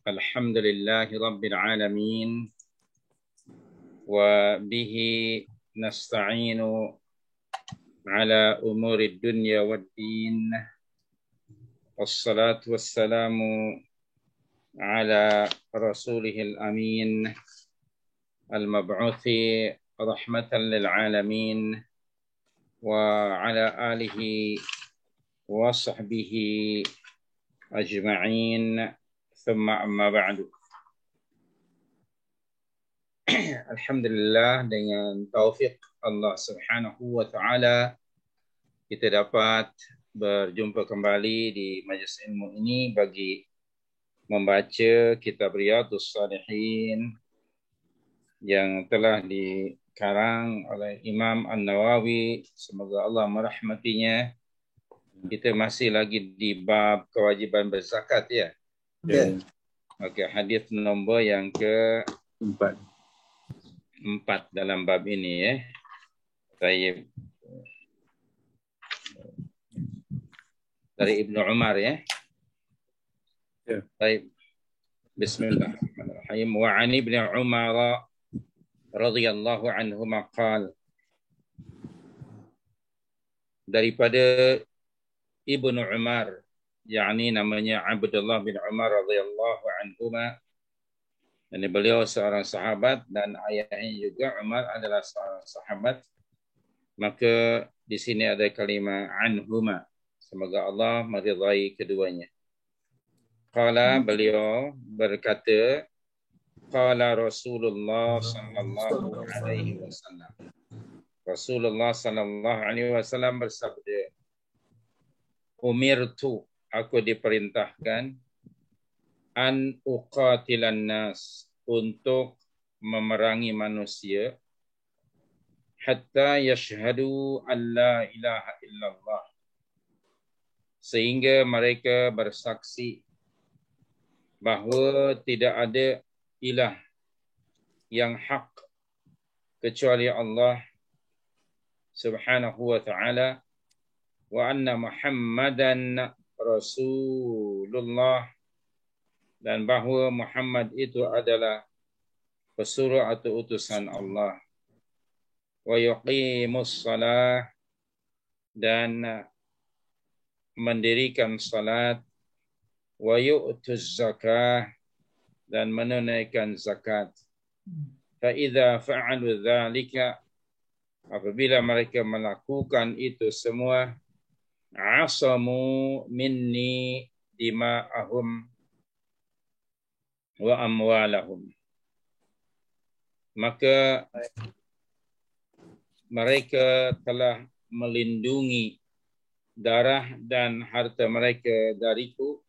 الحمد لله رب العالمين وبه نستعين على أمور الدنيا والدين والصلاة والسلام على رسوله الأمين المبعوث رحمة للعالمين وعلى آله وصحبه أجمعين ثم أما بعد. Alhamdulillah, dengan taufik Allah Subhanahu wa taala kita dapat berjumpa kembali di majlis ilmu ini bagi membaca kitab Riyadhus Shalihin yang telah dikarang oleh Imam An-Nawawi, semoga Allah merahmatinya. Kita masih lagi di bab kewajiban berzakat ya. Ya. Okey, hadis nombor yang ke-4 dalam bab ini ya. Baik. Dari Ibnu Umar ya. Ya. Baik. Bismillahirrahmanirrahim. Wa 'an Ibnu Umar radhiyallahu anhuma qala, daripada Ibnu Umar, yakni namanya Abdullah bin Umar radhiyallahu anhuma, dan beliau seorang sahabat dan ayahnya juga Umar adalah seorang sahabat. Maka di sini ada kalimah anhuma, semoga Allah meridai keduanya. Qala, beliau berkata, qala Rasulullah sallallahu alaihi wasallam. Rasulullah sallallahu alaihi wasallam bersabda, umirtu, aku diperintahkan, an uqatilan nas, untuk memerangi manusia, hatta yashhadu an la ilaha illallah, sehingga mereka bersaksi bahawa tidak ada ilah yang hak kecuali Allah Subhanahu wa ta'ala, wa anna Muhammadan Rasulullah, dan bahawa Muhammad itu adalah pesuruh atau utusan Allah, wa yuqimus salah, dan mendirikan salat, wa yu'tuz zakah, dan menunaikan zakat. Fa idza fa'alu dzalika, apabila mereka melakukan itu semua, asamu minni dima'ahum wa amwalahum, maka mereka telah melindungi darah dan harta mereka dariku,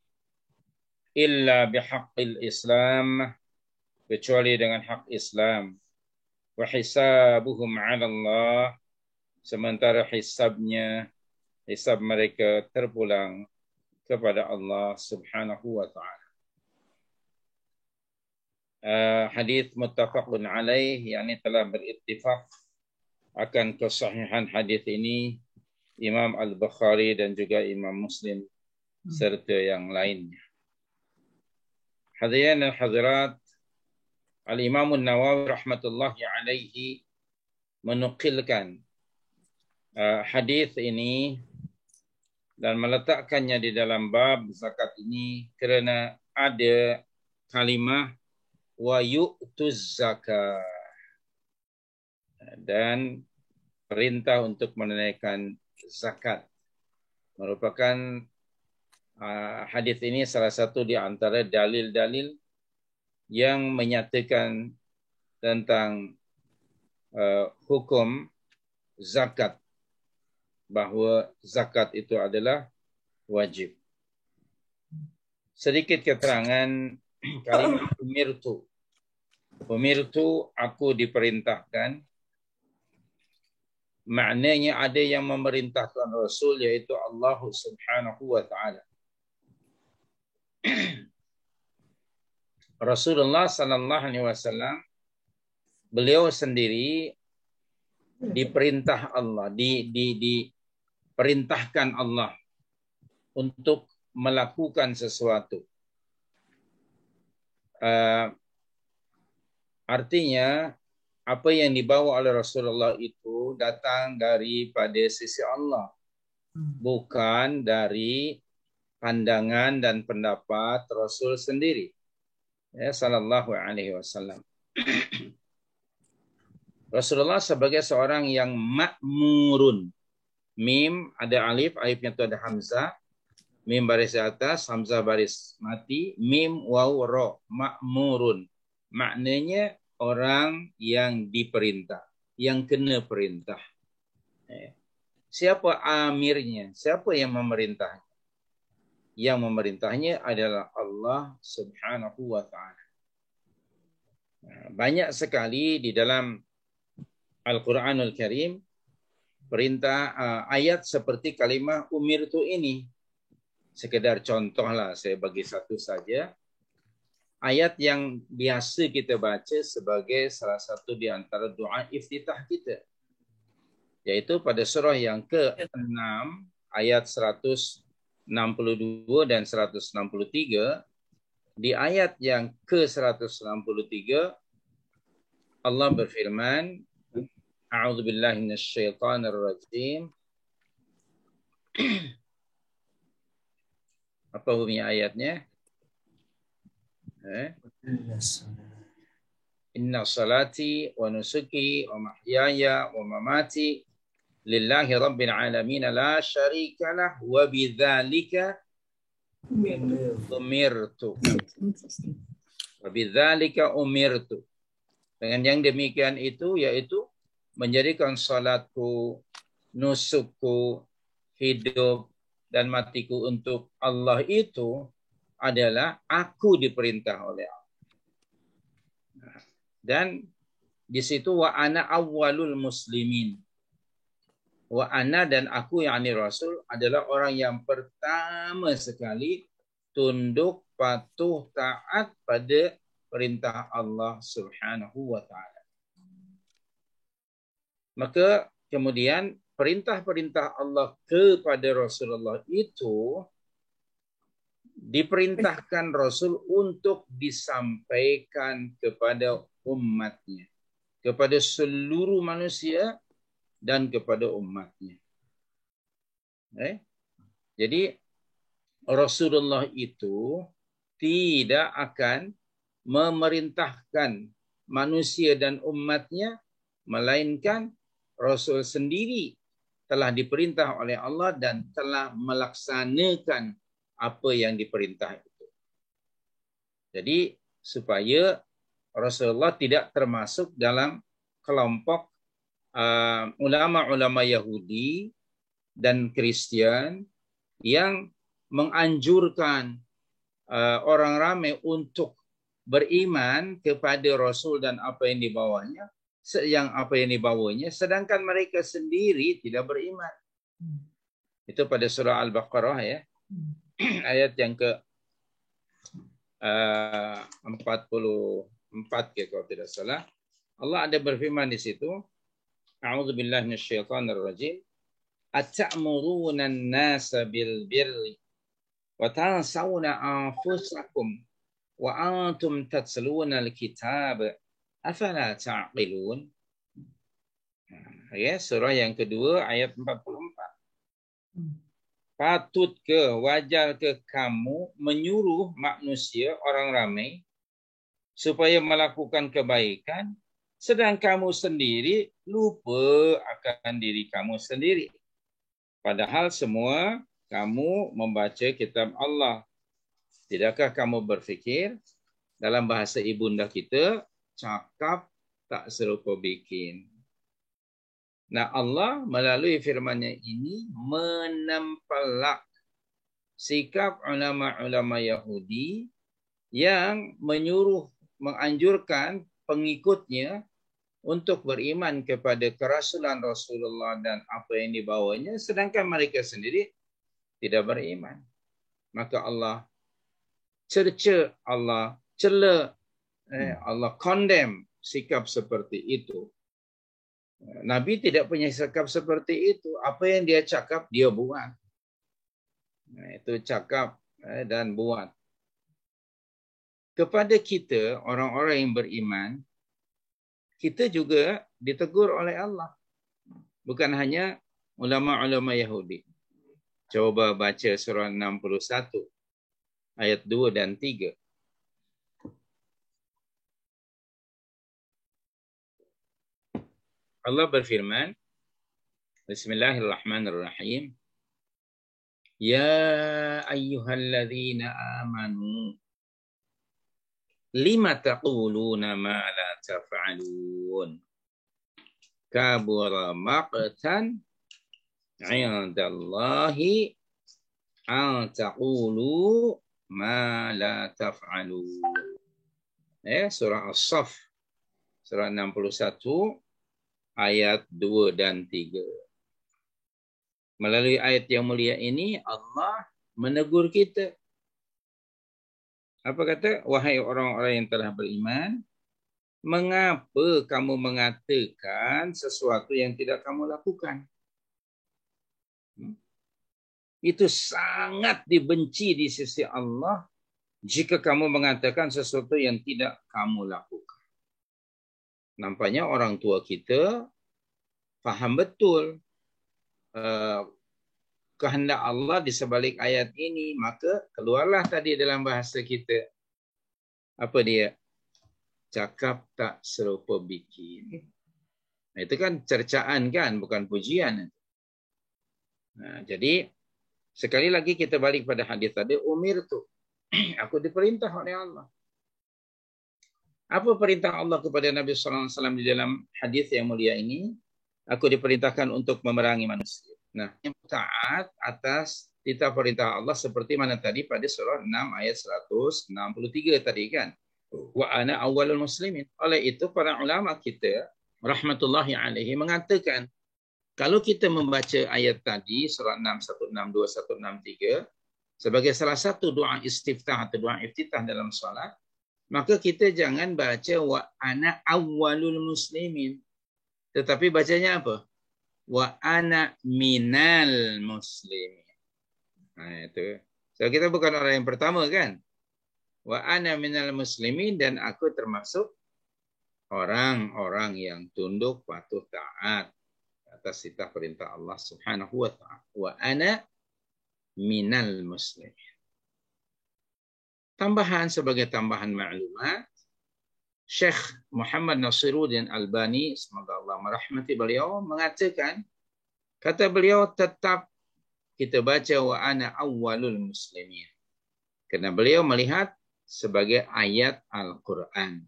illa bihaqqil Islam, kecuali dengan hak Islam, wa hisabuhum 'ala Allah, sementara hisab mereka terpulang kepada Allah Subhanahu wa ta'ala. Hadis muttafaqun alaih, yakni telah berittifaq akan kesahihan hadis ini Imam Al-Bukhari dan juga Imam Muslim serta yang lainnya. Hadirin dan hadirat, Al-Imam An-Nawawi rahmatullahi alaihi menukilkan hadis ini dan meletakkannya di dalam bab zakat ini kerana ada kalimah wa yu'tuz zakah, dan perintah untuk menunaikan zakat. Merupakan hadis ini salah satu di antara dalil-dalil yang menyatakan tentang hukum zakat, bahawa zakat itu adalah wajib. Sedikit keterangan kalimat umirtu. Umirtu, aku diperintahkan. Maknanya ada yang memerintahkan Rasul, yaitu Allah Subhanahu wa ta'ala. Rasulullah sallallahu alaihi wasallam, beliau sendiri diperintah Allah, diperintahkan Allah untuk melakukan sesuatu. Artinya apa yang dibawa oleh Rasulullah itu datang daripada sisi Allah, bukan dari pandangan dan pendapat Rasul sendiri. Ya, sallallahu alaihi wasallam. Rasulullah sebagai seorang yang makmurun. Mim ada alif, alifnya itu ada hamzah. Mim baris atas, hamzah baris mati, mim waw ra, makmurun. Maknanya orang yang diperintah, yang kena perintah. Siapa amirnya? Siapa yang memerintahnya? Yang memerintahnya adalah Allah Subhanahu wa taala. Banyak sekali di dalam Al-Quranul Karim perintah ayat seperti kalimah umirtu ini. Sekedar contohlah, saya bagi satu saja. Ayat yang biasa kita baca sebagai salah satu di antara doa iftitah kita. Yaitu pada surah yang ke-6 ayat 162 dan 163. Di ayat yang ke-163 Allah berfirman, A'udzubillahi minasyaitonirrajim. Apa bunyi ayatnya? Inna salati wa nusuki wa mahyaya wa mamati lillahi rabbil alamin la syarika lah wa bidzalika umirtu. Wa bidzalika umirtu. Dengan yang demikian itu yaitu menjadikan salatku, nusukku, hidup dan matiku untuk Allah itu adalah aku diperintah oleh Allah. Dan di situ wa ana awwalul muslimin. Wa ana dan aku yakni Rasul adalah orang yang pertama sekali tunduk, patuh, taat pada perintah Allah Subhanahu wa taala. Maka kemudian perintah-perintah Allah kepada Rasulullah itu diperintahkan Rasul untuk disampaikan kepada umatnya, kepada seluruh manusia dan kepada umatnya. Jadi Rasulullah itu tidak akan memerintahkan manusia dan umatnya, melainkan Rasul sendiri telah diperintah oleh Allah dan telah melaksanakan apa yang diperintah itu. Jadi supaya Rasulullah tidak termasuk dalam kelompok ulama-ulama Yahudi dan Kristen yang menganjurkan orang ramai untuk beriman kepada Rasul dan apa yang dibawanya, sedangkan mereka sendiri tidak beriman. Itu pada surah Al-Baqarah ya. Ayat yang ke 44 kalau tidak salah. Allah ada berfirman di situ, A'udzubillahi minasyaitonirrajim. Ata'muruna an-nasa bil birri wa tansawna anfusakum wa antum tatluna al-kitab afala ta'qilun. Ya, surah yang kedua ayat 44. Patut ke, wajar ke kamu menyuruh manusia, orang ramai, supaya melakukan kebaikan, sedang kamu sendiri lupa akan diri kamu sendiri. Padahal semua kamu membaca kitab Allah. Tidakkah kamu berfikir dalam bahasa ibunda kita, cakap tak serupa bikin. Nah, Allah melalui firman-Nya ini menempelak sikap ulama-ulama Yahudi yang menyuruh, menganjurkan pengikutnya untuk beriman kepada kerasulan Rasulullah dan apa yang dibawanya, sedangkan mereka sendiri tidak beriman. Maka Allah cerca, Allah cela, Allah condemn sikap seperti itu. Nabi tidak punya sikap seperti itu. Apa yang dia cakap, dia buat. Itu cakap dan buat. Kepada kita, orang-orang yang beriman, kita juga ditegur oleh Allah. Bukan hanya ulama-ulama Yahudi. Coba baca surah 61, ayat 2 dan 3. Allah berfirman, Bismillahirrahmanirrahim. Ya ayyuhalladzina amanu lima taquluna ma la taf'alun kabura maqtan 'indallahi an taqulu ma la taf'alun. Surah As-Saff, surah 61, ayat 2 dan 3. Melalui ayat yang mulia ini, Allah menegur kita. Apa kata? Wahai orang-orang yang telah beriman, mengapa kamu mengatakan sesuatu yang tidak kamu lakukan? Itu sangat dibenci di sisi Allah jika kamu mengatakan sesuatu yang tidak kamu lakukan. Nampaknya orang tua kita faham betul kehendak Allah di sebalik ayat ini, maka keluarlah tadi dalam bahasa kita. Apa dia? Cakap tak serupa bikin. Nah, itu kan cercaan kan, bukan pujian. Nah, jadi sekali lagi kita balik pada hadis tadi, umirtu. Aku diperintah oleh Allah. Apa perintah Allah kepada Nabi sallallahu alaihi wasallam di dalam hadis yang mulia ini? Aku diperintahkan untuk memerangi manusia. Nah, yang taat atas titah perintah Allah seperti mana tadi pada surah 6 ayat 163 tadi kan. Wa ana awwalul muslimin. Oleh itu para ulama kita rahmatullahi alaihi mengatakan kalau kita membaca ayat tadi surah 6 162 163 sebagai salah satu doa istiftah atau doa iftitah dalam solat, maka kita jangan baca wa ana awwalul muslimin. Tetapi bacanya apa? Wa ana minal muslimin. Nah, itu. So, kita bukan orang yang pertama kan? Wa ana minal muslimin, dan aku termasuk orang-orang yang tunduk patuh taat atas titah perintah Allah Subhanahu wa taala. Wa ana minal muslimin. Tambahan sebagai tambahan maklumat, Syekh Muhammad Nasiruddin Albani, semoga Allah merahmati beliau, mengatakan, kata beliau tetap kita baca wa ana awwalul muslimin. Karena beliau melihat sebagai ayat Al-Quran.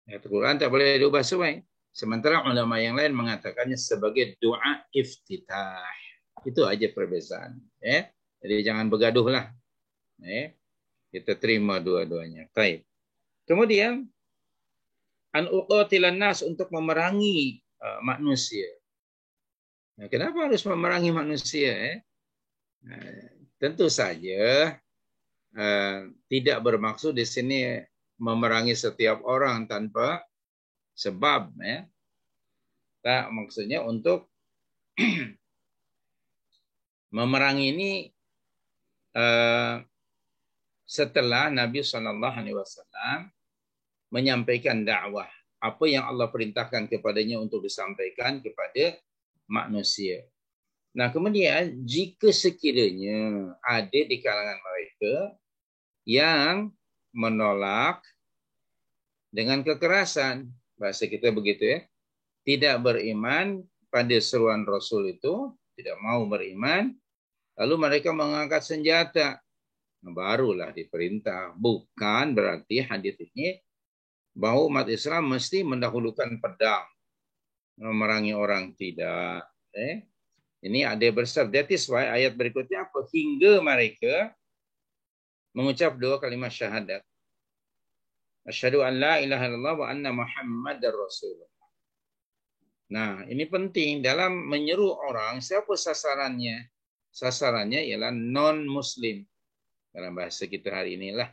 Ayat Al-Quran tak boleh diubah sesuai. Sementara ulama yang lain mengatakannya sebagai doa iftitah. Itu aja perbezaan. Jadi jangan bergaduhlah. Kita terima dua-duanya. Baik. Kemudian an uqatilan nas, untuk memerangi manusia. Nah, kenapa harus memerangi manusia? Tentu saja tidak bermaksud di sini memerangi setiap orang tanpa sebab. Tak, maksudnya untuk memerangi ini setelah Nabi SAW menyampaikan dakwah, apa yang Allah perintahkan kepadanya untuk disampaikan kepada manusia. Nah, kemudian jika sekiranya ada di kalangan mereka yang menolak dengan kekerasan, bahasa kita begitu tidak beriman pada seruan Rasul itu, tidak mau beriman, lalu mereka mengangkat senjata, barulah diperintah. Bukan berarti hadis ini bahwa umat Islam mesti mendahulukan pedang memerangi orang, tidak. Ini ada bersabda, that is why ayat berikutnya apa? Hingga mereka mengucap dua kalimat syahadat. Asyhadu an la ilaha illallah wa anna Muhammadar Rasulullah. Nah, ini penting dalam menyeru orang, siapa sasarannya? Sasarannya ialah non-muslim. Dalam bahasa kita hari inilah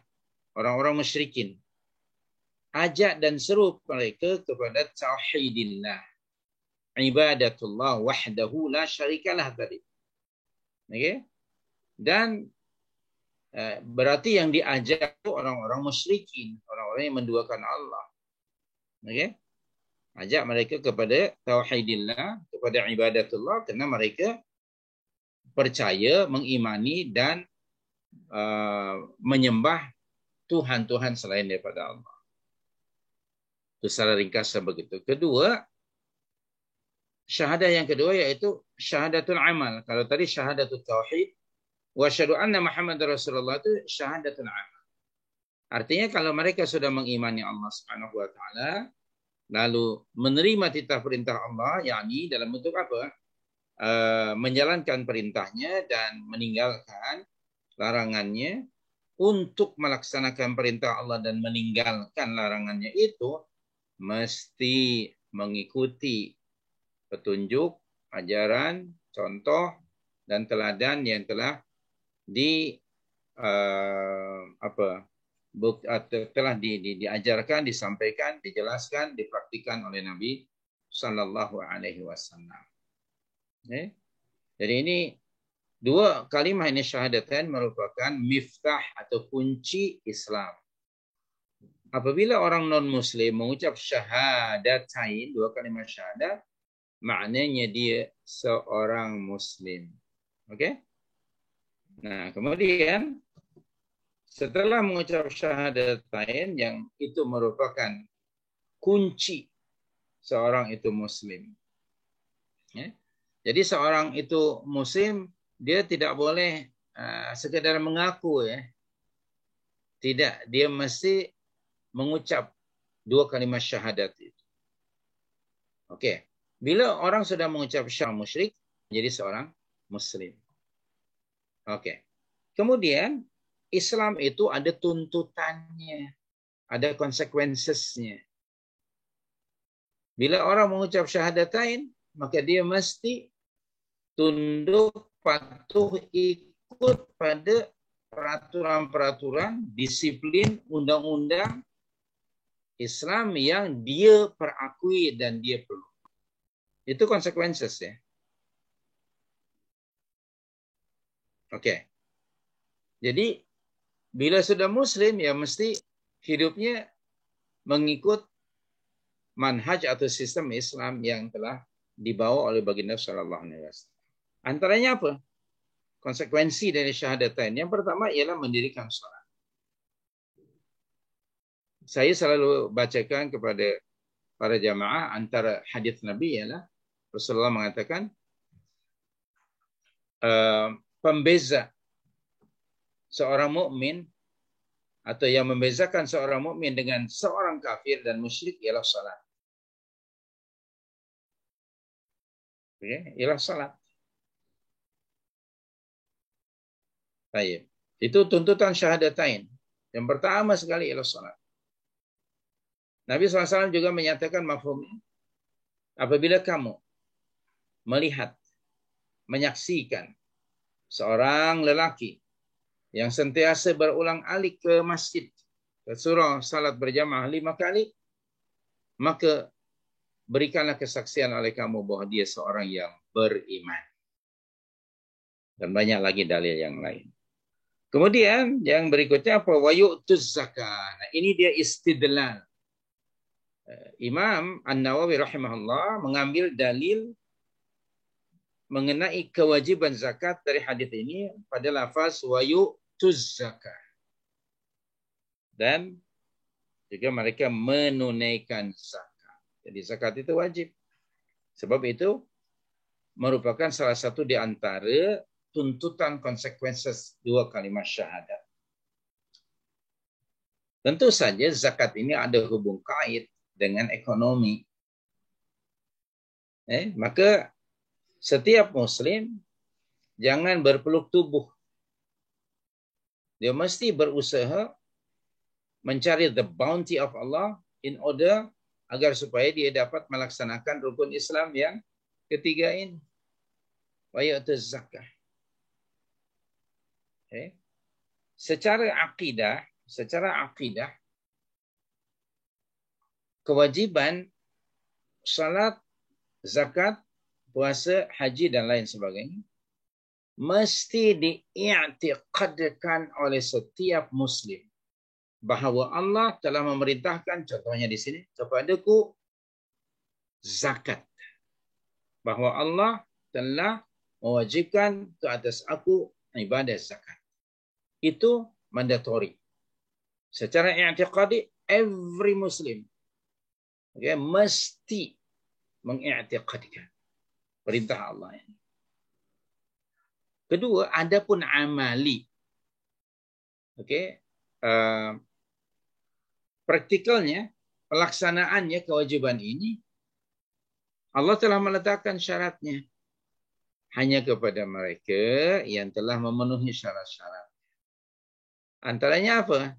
orang-orang musyrikin. Ajak dan seru mereka kepada tauhidillah, ibadatullah wahdahu la syarikalah tadi. Okay? Dan berarti yang diajak itu orang-orang musyrikin, orang-orang yang menduakan Allah. Okey? Ajak mereka kepada tauhidillah, kepada ibadatullah, kerana mereka percaya, mengimani dan menyembah Tuhan-Tuhan selain daripada Allah. Itu secara ringkas begitu. Kedua, syahadah yang kedua iaitu syahadatul amal. Kalau tadi syahadatul tauhid, wa asyhadu anna Muhammadar Rasulullah, itu syahadatul amal. Artinya kalau mereka sudah mengimani Allah Subhanahu wa taala, lalu menerima titah perintah Allah, yakni dalam bentuk apa? Menjalankan perintahnya dan meninggalkan larangannya, untuk melaksanakan perintah Allah dan meninggalkan larangannya itu mesti mengikuti petunjuk, ajaran, contoh dan teladan yang telah diajarkan, disampaikan, dijelaskan, dipraktikkan oleh Nabi sallallahu alaihi wasallam. Jadi ini dua kalimah ini, syahadatain, merupakan miftah atau kunci Islam. Apabila orang non-Muslim mengucap syahadatain, dua kalimah syahadat, maknanya dia seorang Muslim. Okey? Nah, kemudian setelah mengucap syahadatain, yang itu merupakan kunci seorang itu Muslim. Jadi seorang itu Muslim, dia tidak boleh sekadar mengaku, Tidak, dia mesti mengucap dua kalimat syahadat itu. Okey. Bila orang sudah mengucap syahadat, musyrik, jadi seorang Muslim. Okey. Kemudian Islam itu ada tuntutannya, ada konsekuensinya. Bila orang mengucap syahadatain, maka dia mesti tunduk, patuh, ikut pada peraturan-peraturan, disiplin, undang-undang Islam yang dia perakui dan dia perlu. Itu konsekuensinya. Okey. Jadi bila sudah Muslim, ya mesti hidupnya mengikut manhaj atau sistem Islam yang telah dibawa oleh baginda sallallahu alaihi wasallam. Antaranya apa? Konsekuensi dari syahadatain. Yang pertama ialah mendirikan salat. Saya selalu bacakan kepada para jamaah antara hadis Nabi ialah Rasulullah mengatakan pembeza seorang mukmin atau yang membezakan seorang mukmin dengan seorang kafir dan musyrik ialah salat. Ialah salat. Baik. Itu tuntutan syahadatain. Yang pertama sekali ialah salat. Nabi SAW juga menyatakan mafhumnya, apabila kamu melihat, menyaksikan seorang lelaki yang sentiasa berulang-alik ke masjid, ke surau salat berjamaah 5 kali, maka berikanlah kesaksian oleh kamu bahawa dia seorang yang beriman. Dan banyak lagi dalil yang lain. Kemudian yang berikutnya apa? Wa yu'tuz zakah. Nah, ini dia istidlal. Imam An-Nawawi rahimahullah mengambil dalil mengenai kewajiban zakat dari hadis ini pada lafaz wa yu'tuz zakah. Dan juga mereka menunaikan zakat. Jadi zakat itu wajib. Sebab itu merupakan salah satu di antara tuntutan konsekuensi dua kalimat syahadat. Tentu saja zakat ini ada hubung kait dengan ekonomi. Maka setiap Muslim jangan berpeluk tubuh. Dia mesti berusaha mencari the bounty of Allah in order agar supaya dia dapat melaksanakan rukun Islam yang ketiga ini. Wa yu'tuz zakah. Secara akidah, kewajiban salat, zakat, puasa, haji dan lain sebagainya mesti diiktikadkan oleh setiap muslim bahawa Allah telah memerintahkan, contohnya di sini, kepadaku zakat. Bahawa Allah telah mewajibkan ke atas aku ibadah zakat. Itu mandatory. Secara i'tiqadi, every Muslim mesti mengiktikadkan perintah Allah ini. Kedua, adapun amali. Praktikalnya, pelaksanaannya kewajiban ini, Allah telah meletakkan syaratnya hanya kepada mereka yang telah memenuhi syarat-syarat. Antaranya apa?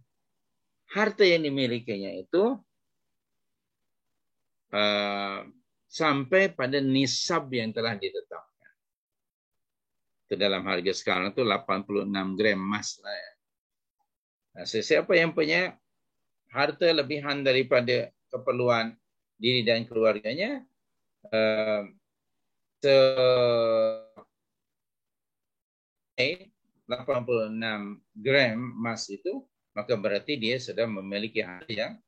Harta yang dimilikinya itu sampai pada nisab yang telah ditetapkan. Itu dalam harga sekarang itu 86 gram emas lah ya. Nah, siapa yang punya harta lebihan daripada keperluan diri dan keluarganya, 86 gram emas itu, maka berarti dia sudah memiliki harta yang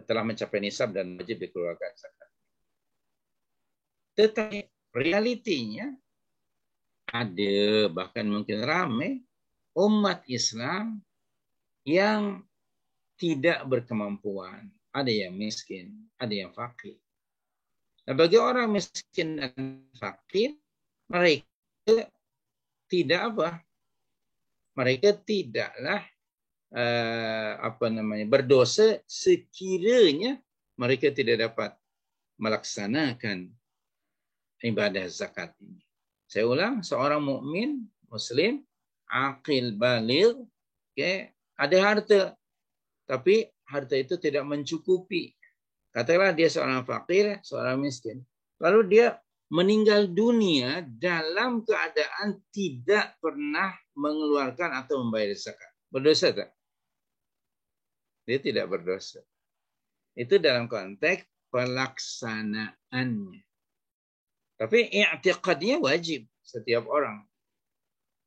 telah mencapai nisab dan wajib dikeluarkan zakat. Tetapi realitinya ada, bahkan mungkin ramai umat Islam yang tidak berkemampuan. Ada yang miskin, ada yang fakir. Nah, bagi orang miskin dan fakir, mereka tidak mereka tidaklah berdosa sekiranya mereka tidak dapat melaksanakan ibadah zakat ini. Saya ulang, seorang mukmin muslim aqil baligh, ada harta, tapi harta itu tidak mencukupi. Katakanlah dia seorang fakir, seorang miskin. Lalu dia meninggal dunia dalam keadaan tidak pernah mengeluarkan atau membayar zakat. Berdosa tak? Dia tidak berdosa. Itu dalam konteks pelaksanaannya. Tapi i'tiqadnya wajib setiap orang.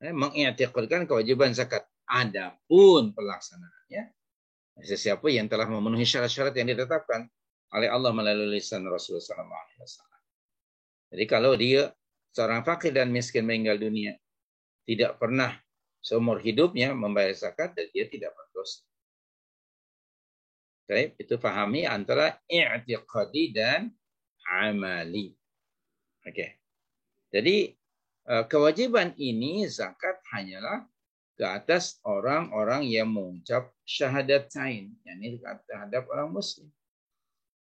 Mengiktikadkan kewajiban zakat. Adapun pelaksanaannya, sesiapa yang telah memenuhi syarat-syarat yang ditetapkan oleh Allah melalui lisan Rasulullah SAW. Jadi kalau dia seorang fakir dan miskin meninggal dunia, tidak pernah seumur hidupnya membayar zakat, dan dia tidak berdosa. Okay, itu pahami antara i'tiqadi dan amali. Okay. Jadi kewajiban ini zakat hanyalah ke atas orang-orang yang mengucap syahadatain, yakni terhadap orang muslim.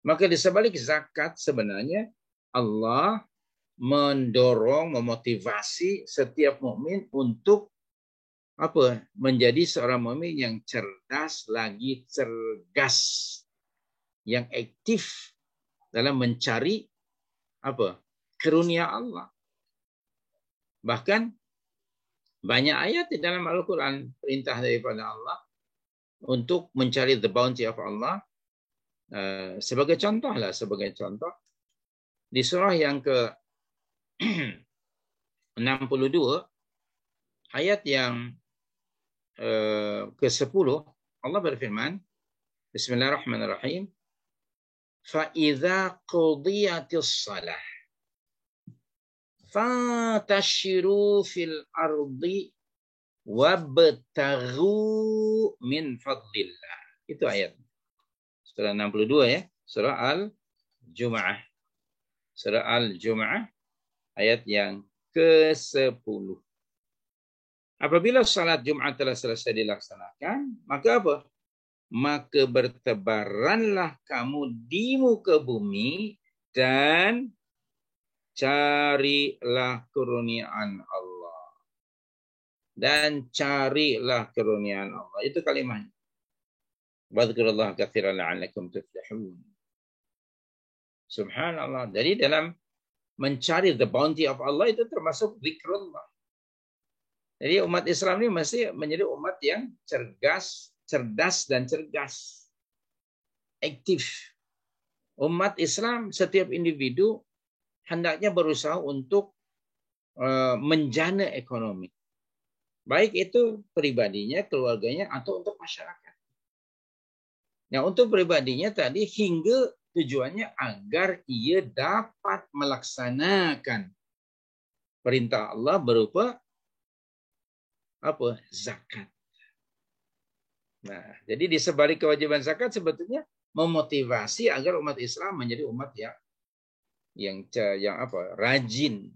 Maka di sebalik zakat sebenarnya Allah mendorong, memotivasi setiap mukmin untuk menjadi seorang mukmin yang cerdas lagi cergas, yang aktif dalam mencari karunia Allah. Bahkan banyak ayat di dalam Al-Quran perintah daripada Allah untuk mencari the bounty of Allah. Sebagai contoh di surah yang ke 62 ayat yang ke-10, Allah berfirman, Bismillahirrahmanirrahim, فَإِذَا قُضِيَتِ الصَّلَاةِ فَانْتَشِرُوا فِي الْأَرْضِ وَابْتَغُوا مِنْ فَضْلِ اللَّهِ. Itu ayat surah 62 ya, surah Al-Jum'ah. Surah Al-Jum'ah ayat yang ke-10. Apabila salat Jumat telah selesai dilaksanakan, maka maka bertebaranlah kamu di muka bumi dan carilah kurniaan Allah. Dan carilah kurniaan Allah. Itu kalimatnya. Wadhkurullaha katsiran la'allakum tuflihun. Subhanallah. Jadi dalam mencari the bounty of Allah itu termasuk zikrullah. Jadi umat Islam ini masih menjadi umat yang cerdas dan cergas. Aktif. Umat Islam, setiap individu hendaknya berusaha untuk menjana ekonomi. Baik itu pribadinya, keluarganya, atau untuk masyarakat. Nah, untuk pribadinya tadi hingga tujuannya agar ia dapat melaksanakan perintah Allah berupa apa? Zakat. Nah, jadi di sebalik kewajiban zakat sebetulnya memotivasi agar umat Islam menjadi umat yang rajin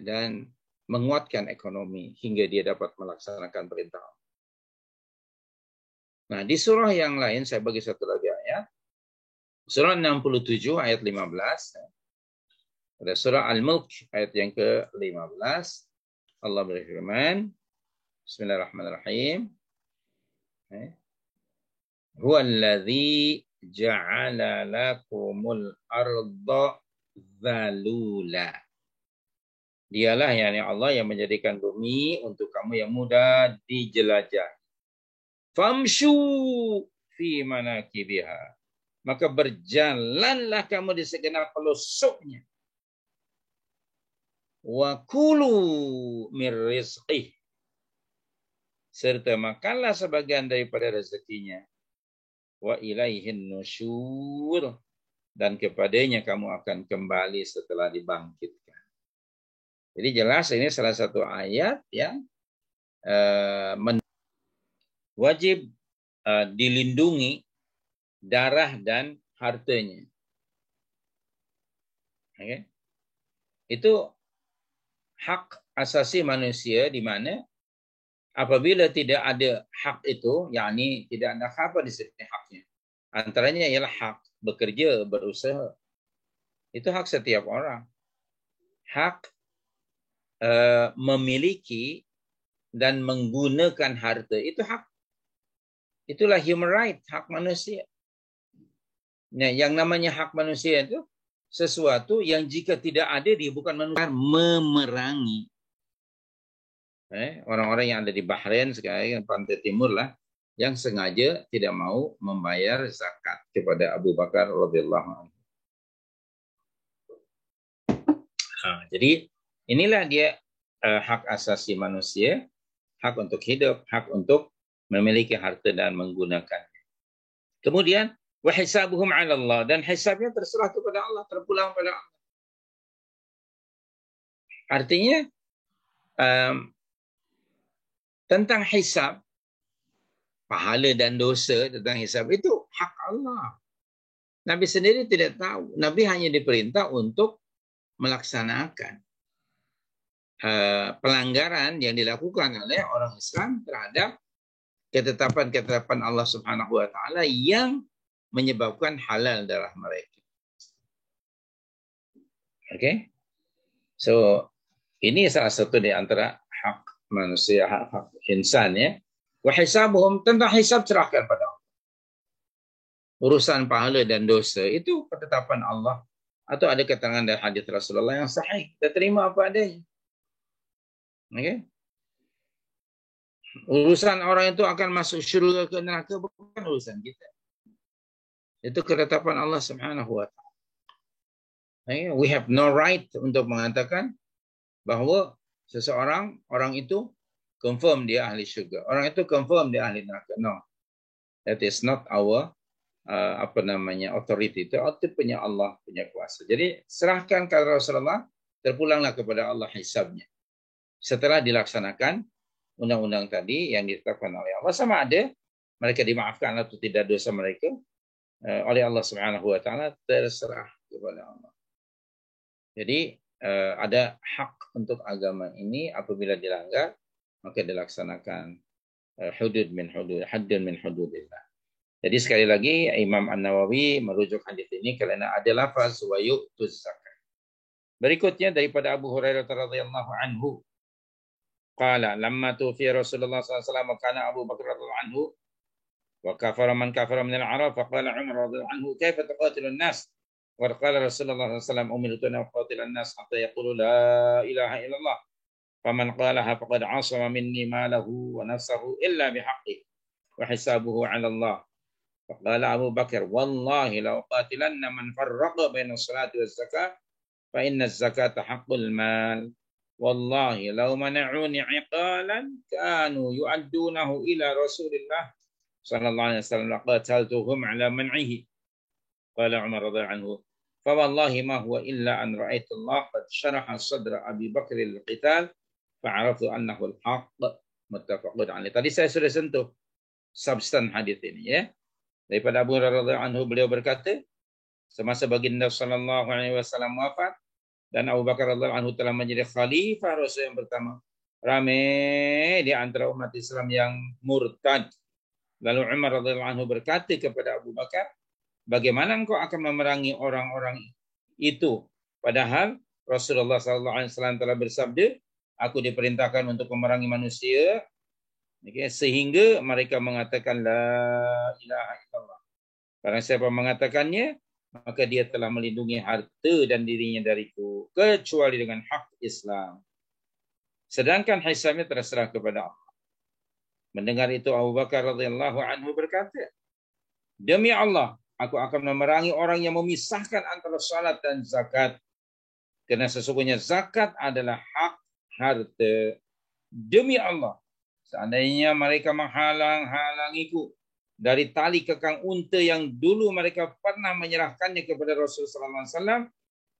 dan menguatkan ekonomi hingga dia dapat melaksanakan perintah. Nah, di surah yang lain saya bagi satu lagi ayat. Surah 67 ayat 15. Ada surah Al-Mulk ayat yang ke-15. Allah berfirman, Bismillahirrahmanirrahim. Huwallazi ja'ala lakumul arda dzalula. Dialah yakni Allah yang menjadikan bumi untuk kamu yang mudah dijelajah. Famshu fi manakibiha. Maka berjalanlah kamu di segenap pelusuknya. Wa kulu mir rizqih. Serta makanlah sebagian daripada rezekinya. Wa ilaihin nusyur. Dan kepadanya kamu akan kembali setelah dibangkitkan. Jadi jelas ini salah satu ayat yang wajib dilindungi darah dan hartanya. Okay. Itu hak asasi manusia di mana apabila tidak ada hak itu, yakni tidak ada apa di sini haknya. Antaranya ialah hak bekerja, berusaha. Itu hak setiap orang. Hak memiliki dan menggunakan harta itu hak. Itulah human right, hak manusia. Nah, yang namanya hak manusia itu sesuatu yang jika tidak ada dia bukan manusia, memerangi. Orang-orang yang ada di Bahrain sekarang, pantai timur lah, yang sengaja tidak mau membayar zakat kepada Abu Bakar radhiyallahu anhu. Jadi inilah dia hak asasi manusia, hak untuk hidup, hak untuk memiliki harta dan menggunakannya. Kemudian wa hisabuhum 'ala Allah, dan hisabnya terserah kepada Allah, terpulang pada Allah. Artinya tentang hisab, pahala dan dosa tentang hisab itu hak Allah. Nabi sendiri tidak tahu. Nabi hanya diperintah untuk melaksanakan pelanggaran yang dilakukan oleh orang Islam terhadap ketetapan-ketetapan Allah Subhanahu wa taala yang menyebabkan halal darah mereka. Okay? So, ini salah satu di antara hak manusia, hak insan ya. Wa hisabuhum, tentang hisab serahkan pada Allah. Urusan pahala dan dosa itu ketetapan Allah. Atau ada keterangan dari hadis Rasulullah yang sahih. Kita terima apa adanya. Okay? Urusan orang itu akan masuk syurga ke neraka bukan urusan kita. Itu ketetapan Allah Subhanahu wa taala. Okay? We have no right untuk mengatakan bahawa orang itu confirm dia ahli syurga. Orang itu confirm dia ahli neraka. No. That is not our authority. Itu punya Allah, punya kuasa. Jadi serahkan kepada Rasulullah, terpulanglah kepada Allah hisabnya. Setelah dilaksanakan undang-undang tadi yang ditetapkan oleh Allah, sama ada mereka dimaafkan atau tidak dosa mereka oleh Allah Subhanahu wa taala, terserah kepada Allah. Jadi ada hak untuk agama ini, apabila dilanggar maka dilaksanakan hudud min hududillah. Jadi sekali lagi Imam An-Nawawi merujuk hadis ini kerana ada lafaz wa yu'tuz zakat. Berikutnya daripada Abu Hurairah radhiyallahu anhu, qala lamma tufiya Rasulullah sallallahu alaihi wasallam kana Abu Bakar radhiyallahu anhu wa kafara man kafara min al-Arab, faqala Umar radhiyallahu anhu kaifa tuqatilu an-nas? Wa qala Rasulullah sallallahu alaihi wasallam umirtu an uqatila an-nas hatta yaqulu la ilaha illallah. Faman qalaha faqad 'asama minni malahu wa nafsahu illa bihaqqihi wa hisabuhu 'ala Allah. Faqala Abu Bakar, wallahi la uqatilanna man farraqa baina as-salati waz-zakah fa inna az-zakata haqqul mal wallahi law mana'uni 'iqalan kanu yu'addunahu ila Rasulillah sallallahu alaihi wasallam laqataltuhum 'ala man'ihi. Qala Umar radhiyallahu anhu, fa wallahi ma huwa illa an ra'aitu Allah qad syaraha sadra Abi Bakr lil-qital fa'araftu annahu al-haqq. Muttafaqun alaih. Tadi saya sudah sentuh substan hadis ini, ya. Daripada Abu Hurairah radhiyallahu anhu, beliau berkata, semasa baginda sallallahu alaihi wasallam wafat dan Abu Bakar radhiyallahu anhu telah menjadi khalifah Rasul yang pertama, ramai di antara umat Islam yang murtad. Lalu Umar radhiyallahu anhu berkata kepada Abu Bakar, bagaimana engkau akan memerangi orang-orang itu? Padahal Rasulullah sallallahu alaihi wasallam telah bersabda, aku diperintahkan untuk memerangi manusia, sehingga mereka mengatakan la ilaha illallah. Barang siapa mengatakannya, maka dia telah melindungi harta dan dirinya dariku, kecuali dengan hak Islam. Sedangkan hisabnya terserah kepada Allah. Mendengar itu Abu Bakar radhiyallahu anhu berkata, demi Allah, aku akan memerangi orang yang memisahkan antara salat dan zakat. Karena sesungguhnya zakat adalah hak harta. Demi Allah, seandainya mereka menghalang-halangiku dari tali kekang unta yang dulu mereka pernah menyerahkannya kepada Rasulullah SAW,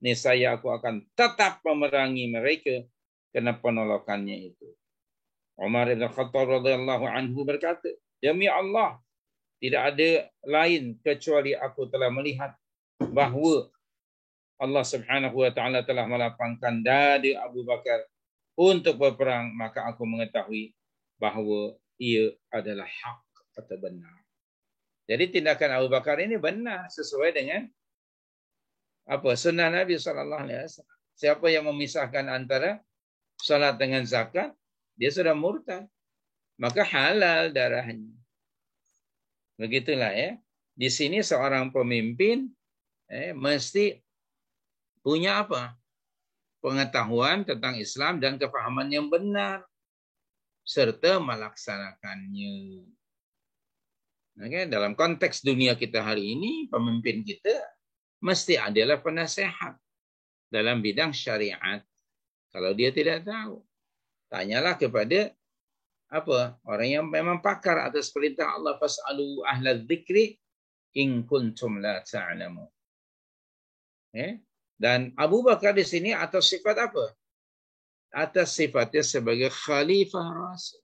niscaya aku akan tetap memerangi mereka karena penolakannya itu. Umar bin Khattab radhiyallahu anhu berkata, demi Allah, tidak ada lain kecuali aku telah melihat bahawa Allah Subhanahu wa taala telah melapangkan dada Abu Bakar untuk berperang, maka aku mengetahui bahawa ia adalah hak atau benar. Jadi tindakan Abu Bakar ini benar sesuai dengan apa sunnah Nabi sallallahu alaihi wasallam. Siapa yang memisahkan antara salat dengan zakat, dia sudah murtad, maka halal darahnya. Begitulah, ya. Di sini seorang pemimpin mesti punya apa? Pengetahuan tentang Islam dan kefahaman yang benar serta melaksanakannya. Okay? Dalam konteks dunia kita hari ini, pemimpin kita mesti adalah penasehat dalam bidang syariat. Kalau dia tidak tahu, tanyalah kepada orang yang memang pakar atas perintah Allah, fas'alu ahla dzikri in kuntum la ta'lamun. Dan Abu Bakar di sini atas sifat apa? Atas sifatnya sebagai khalifah Rasul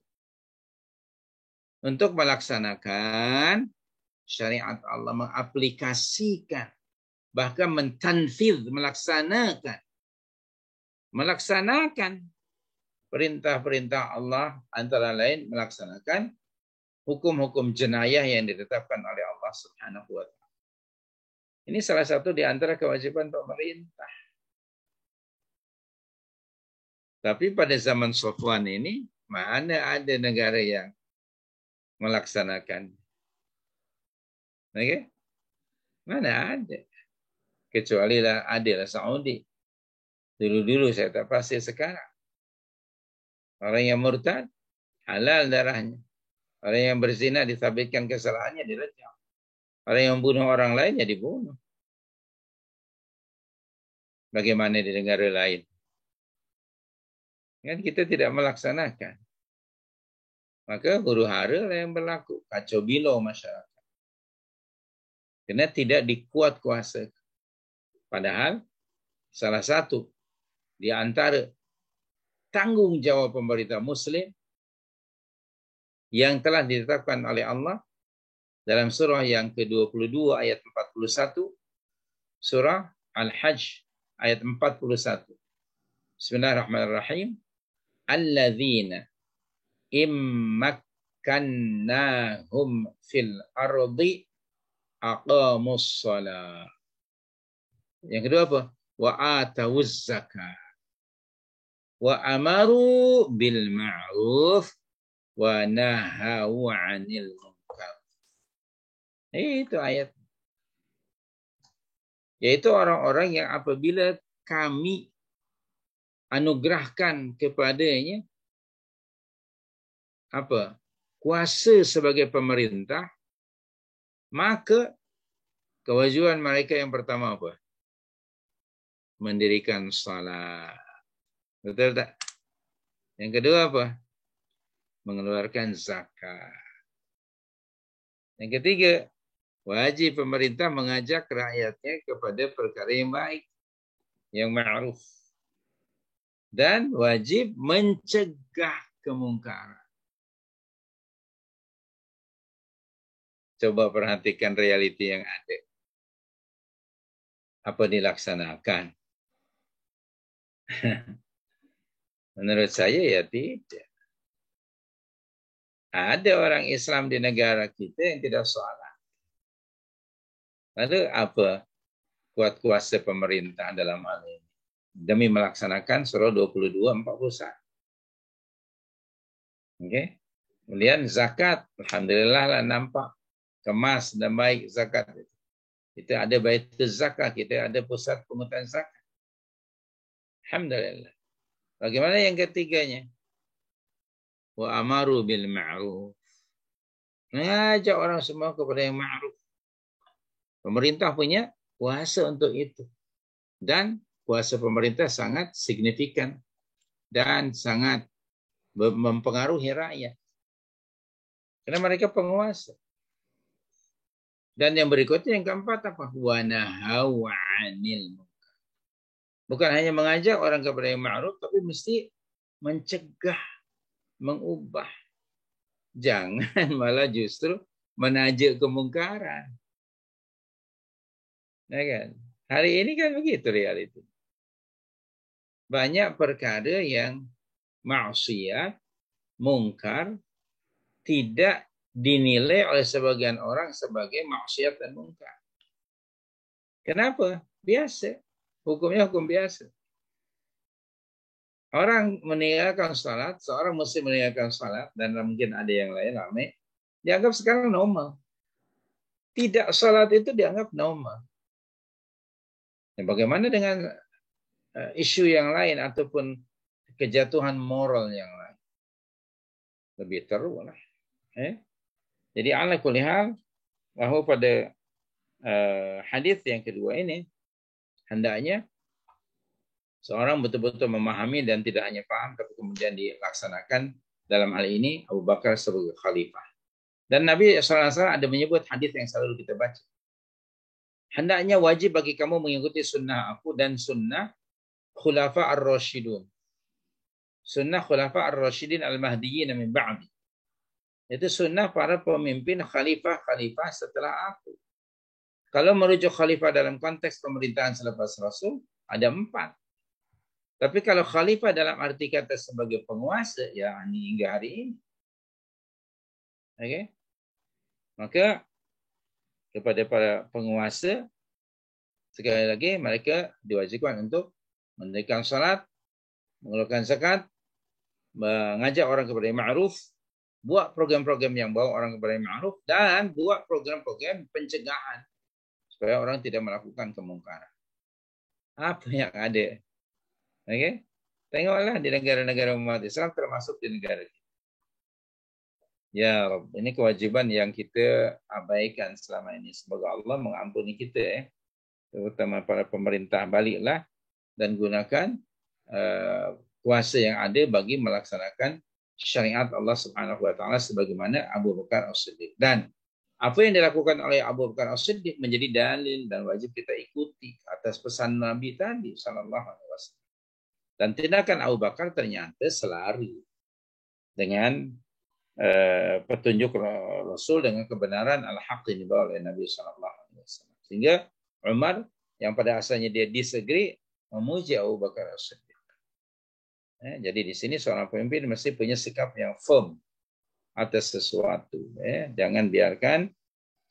untuk melaksanakan syariat Allah, mengaplikasikan, bahkan mentanfidz, melaksanakan perintah-perintah Allah, antara lain melaksanakan hukum-hukum jenayah yang ditetapkan oleh Allah Subhanahu wa taala. Ini salah satu di antara kewajiban pemerintah. Tapi pada zaman Safwan ini, mana ada negara yang melaksanakan? Okay? Mana ada? Kecuali adalah Saudi. Dulu-dulu, saya tak pasti sekarang. Orang yang murtad, halal darahnya. Orang yang berzina disabitkan kesalahannya, direjam. Orang yang membunuh orang lain, ya dibunuh. Bagaimana di negara lain? Kan kita tidak melaksanakan. Maka huru hara lah yang berlaku. Kacau bilau masyarakat. Karena tidak dikuat kuasa. Padahal salah satu di antara tanggung jawab pemerintah Muslim yang telah ditetapkan oleh Allah dalam surah yang ke-22 ayat 41, surah Al-Hajj ayat 41. Bismillahirrahmanirrahim. Alladzina immakkannahum fil ardi aqamus shalah. Yang kedua apa? Wa atawuz zakat. Wa amaru bil ma'ruf wa nahawu 'anil munkar. Itu ayat. Yaitu orang-orang yang apabila kami anugerahkan kepadanya kuasa sebagai pemerintah, maka kewajiban mereka yang pertama apa? Mendirikan salat. Betul tak? Yang kedua apa? Mengeluarkan zakat. Yang ketiga, wajib pemerintah mengajak rakyatnya kepada perkara yang baik, yang ma'ruf. Dan wajib mencegah kemungkaran. Coba perhatikan realiti yang ada. Apa dilaksanakan? Menurut saya ya tidak. Ada orang Islam di negara kita yang tidak sholat. Lalu apa kuat kuasa pemerintah dalam hal ini? Demi melaksanakan surah 22-41. Okay? Kemudian zakat. Alhamdulillah lah nampak kemas dan baik zakat itu. Kita ada baitul zakat, kita ada pusat pungutan zakat. Alhamdulillah. Bagaimana yang ketiganya? Wa amaru bil ma'ruf. Mengajak orang semua kepada yang ma'ruf. Pemerintah punya kuasa untuk itu. Dan kuasa pemerintah sangat signifikan dan sangat mempengaruhi rakyat. Karena mereka penguasa. Dan yang berikutnya yang keempat apa? Wa nahaw 'anil munkar. Bukan hanya mengajak orang kepada yang ma'ruf, tapi mesti mencegah, mengubah. Jangan malah justru menajuk kemungkaran. Ya kan? Hari ini kan begitu realiti. Banyak perkara yang maksiat, mungkar, tidak dinilai oleh sebagian orang sebagai maksiat dan mungkar. Kenapa? Biasa. Hukumnya hukum biasa. Orang meninggalkan salat, seorang muslim meninggalkan salat, dan mungkin ada yang lain ramai, dianggap sekarang normal. Tidak salat itu dianggap normal. Ya, bagaimana dengan isu yang lain ataupun kejatuhan moral yang lain? Lebih teruk lah. Jadi ala kulli hal, bahwa pada hadis yang kedua ini, hendaknya seorang betul-betul memahami dan tidak hanya paham, tapi kemudian dilaksanakan dalam hal ini Abu Bakar sebagai khalifah. Dan Nabi SAW ada menyebut hadis yang selalu kita baca. Hendaknya wajib bagi kamu mengikuti sunnah aku dan sunnah khulafa ar-rasyidun. Sunnah khulafa ar-rasyidin al-mahdiyyin min ba'di. Itu sunnah para pemimpin khalifah-khalifah setelah aku. Kalau merujuk khalifah dalam konteks pemerintahan selepas Rasul, ada 4. Tapi kalau khalifah dalam arti kata sebagai penguasa, ya hingga hari ini. Okay? Maka kepada para penguasa, sekali lagi mereka diwajibkan untuk mendirikan salat, mengeluarkan zakat, mengajak orang kepada yang ma'ruf, buat program-program yang bawa orang kepada yang ma'ruf, dan buat program-program pencegahan supaya orang tidak melakukan kemungkaran. Apa yang ada? Okay? Tengoklah di negara-negara umat Islam termasuk di negara kita. Ya Rabb, ini kewajiban yang kita abaikan selama ini. Semoga Allah mengampuni kita, terutama para pemerintah. Baliklah dan gunakan kuasa yang ada bagi melaksanakan syariat Allah Subhanahu Wa Taala sebagaimana Abu Bakar As-Siddiq. Dan apa yang dilakukan oleh Abu Bakar As-Siddiq menjadi dalil dan wajib kita ikuti atas pesan Nabi tadi Sallallahu Alaihi Wasallam. Dan tindakan Abu Bakar ternyata selari dengan petunjuk Rasul dengan kebenaran al-haq yang dibawa oleh Nabi SAW. Sehingga Umar yang pada asalnya dia disagree memuji Abu Bakar As-Siddiq. Jadi di sini seorang pemimpin mesti punya sikap yang firm atas sesuatu. Jangan biarkan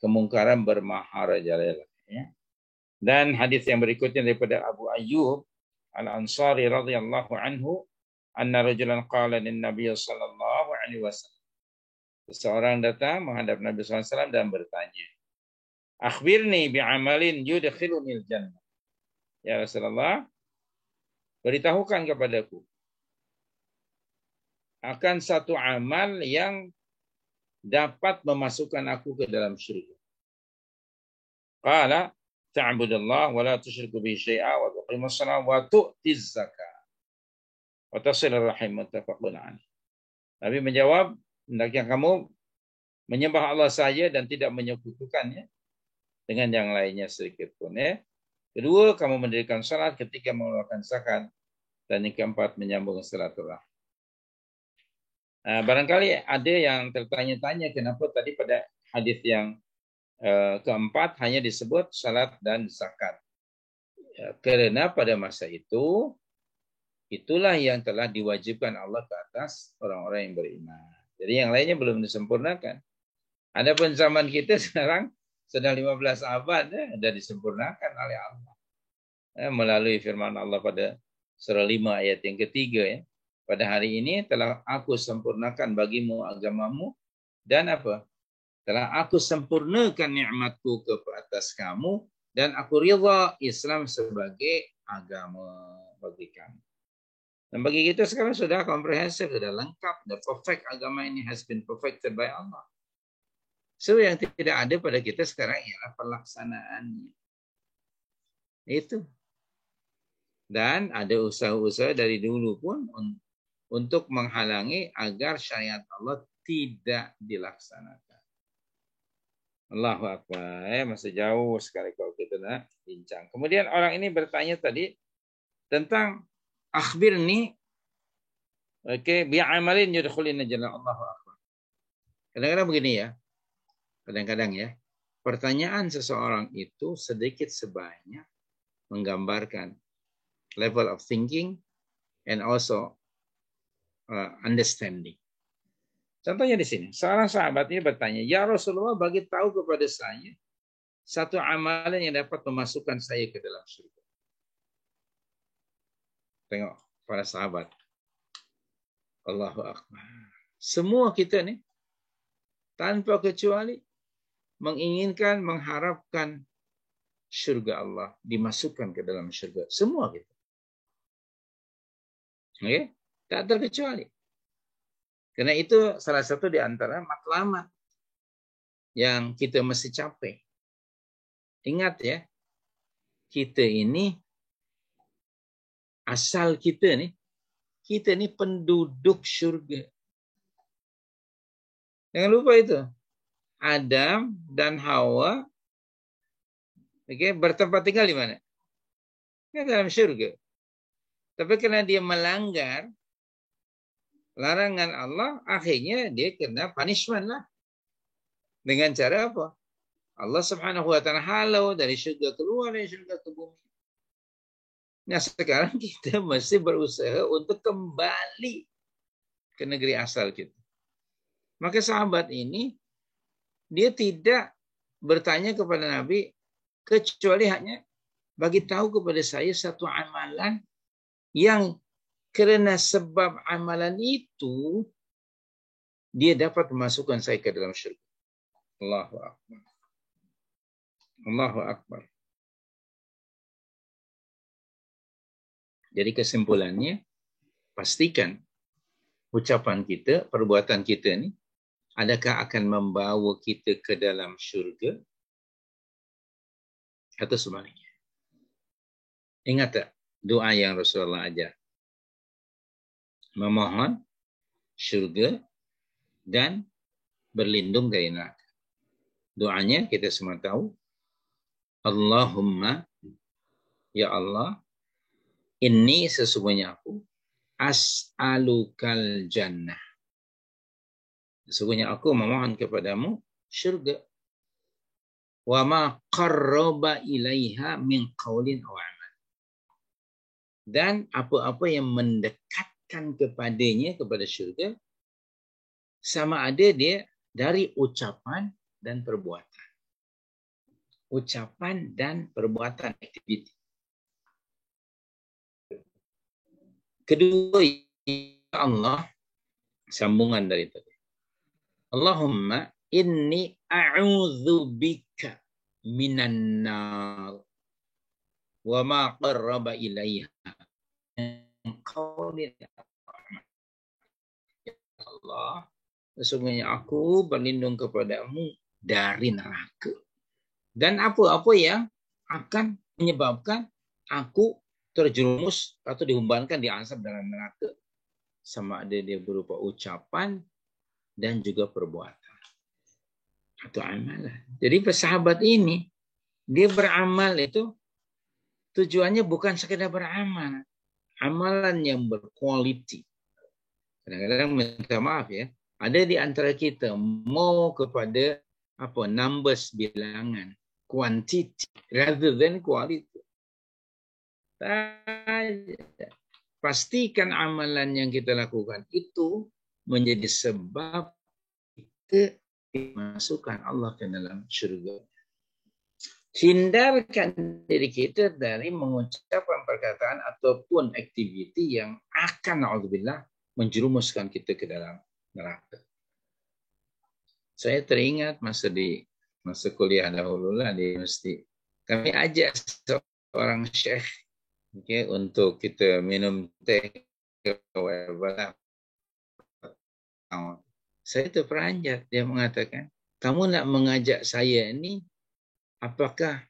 kemungkaran bermaharajalela. Dan hadis yang berikutnya daripada Abu Ayyub Al-Ansari radhiyallahu anhu, anna rajulan qala lin Nabi sallallahu alaihi wasallam. Seseorang datang menghadap Nabi SAW dan bertanya, akhbirni bi'amalin yudkhilunil jannah. Ya Rasulullah, beritahukan kepadaku akan satu amal yang dapat memasukkan aku ke dalam syurga. Qala ta'budallah wa la tusyriku bihi syai'a wa tuqimus shalah wa tu'tiz zakah. wa tasilur rahim muttafaqun alaih. Nabi menjawab, hendaknya kamu menyembah Allah saja dan tidak menyekutukannya dengan yang lainnya sedikit pun, ya. Kedua, kamu mendirikan salat ketika mengeluarkan zakat, dan yang keempat menyambung silaturahmi. Barangkali ada yang tertanya-tanya kenapa tadi pada hadis yang keempat hanya disebut salat dan zakat. Karena pada masa itu itulah yang telah diwajibkan Allah ke atas orang-orang yang beriman. Jadi yang lainnya belum disempurnakan. Adapun zaman kita sekarang sedang 15 abad sudah disempurnakan oleh Allah. Melalui firman Allah pada surah 5 ayat yang ketiga, ya. Pada hari ini telah aku sempurnakan bagimu agamamu dan apa? Telah aku sempurnakan nikmatku ke atas kamu dan aku ridha Islam sebagai agama bagi kamu. Dan bagi kita sekarang sudah komprehensif, sudah lengkap, sudah perfect. Agama ini has been perfected by Allah. So yang tidak ada pada kita sekarang ialah pelaksanaannya. Itu. Dan ada usaha-usaha dari dulu pun untuk menghalangi agar syariat Allah tidak dilaksanakan. Allahu Akbar. Masih jauh sekali kalau kita nak bincang. Kemudian orang ini bertanya tadi tentang akhbirni, bi'amalin yudkhulina jannah. Allahu Akbar. Kadang-kadang begini ya. Kadang-kadang ya. Pertanyaan seseorang itu sedikit sebanyak menggambarkan level of thinking and also understanding. Contohnya di sini, seorang sahabat ini bertanya, "Ya Rasulullah, bagi tahu kepada saya satu amalan yang dapat memasukkan saya ke dalam surga." Tengok para sahabat. Allahu Akbar. Semua kita nih tanpa kecuali menginginkan, mengharapkan surga Allah, dimasukkan ke dalam surga. Semua kita. Oke? Tak terkecuali. Karena itu salah satu di antara matlamat yang kita mesti capai. Ingat ya, kita ini, asal kita nih penduduk surga. Jangan lupa itu. Adam dan Hawa bertempat tinggal di mana? Di dalam surga. Tapi karena dia melanggar larangan Allah, akhirnya dia kena punishment lah. Dengan cara apa? Allah Subhanahu wa ta'ala halau dari surga keluar dari surga ke bumi. Nah, sekarang kita mesti berusaha untuk kembali ke negeri asal kita. Maka sahabat ini dia tidak bertanya kepada Nabi kecuali hanya bagi tahu kepada saya satu amalan yang karena sebab amalan itu dia dapat memasukkan saya ke dalam syurga. Allahu Akbar. Allahu Akbar. Jadi kesimpulannya, pastikan ucapan kita, perbuatan kita ini, adakah akan membawa kita ke dalam syurga atau sebaliknya. Ingat tak doa yang Rasulullah ajar? Memohon syurga dan berlindung dari neraka. Doanya kita semua tahu. Allahumma, ya Allah, inni sesungguhnya aku as'alukal jannah. Sesungguhnya aku memohon kepadamu syurga. Wa ma qarraba ilaiha min qaulin aw amal. Dan apa-apa yang mendekatkan kepadanya, kepada syurga, sama ada dia dari ucapan dan perbuatan. Ucapan dan perbuatan, aktiviti. Kedua, ya Allah, sambungan dari tadi. Allahumma inni a'udzubika minan nar wa ma qarraba ilaiha min qaulin. Ya Allah, sesungguhnya aku berlindung kepadamu dari neraka dan apa-apa yang akan menyebabkan aku terjerumus atau dihumbankan di azab dalam neraka, sama ada dia berupa ucapan dan juga perbuatan atau amalan. Jadi sahabat ini dia beramal itu tujuannya bukan sekedar beramal, amalan yang berkualiti. Kadang-kadang minta maaf ya, ada di antara kita mau kepada numbers, bilangan, quantity rather than quality. Pastikan amalan yang kita lakukan itu menjadi sebab kita dimasukkan Allah ke dalam syurga. Hindarkan diri kita dari mengucapkan perkataan ataupun aktiviti yang akan, na'udzubillah, menjerumuskan kita ke dalam neraka. Saya teringat masa kuliah dahulu lah di universiti. Kami ajak seorang syekh untuk kita minum teh. Saya terperanjat. Dia mengatakan, kamu nak mengajak saya ini apakah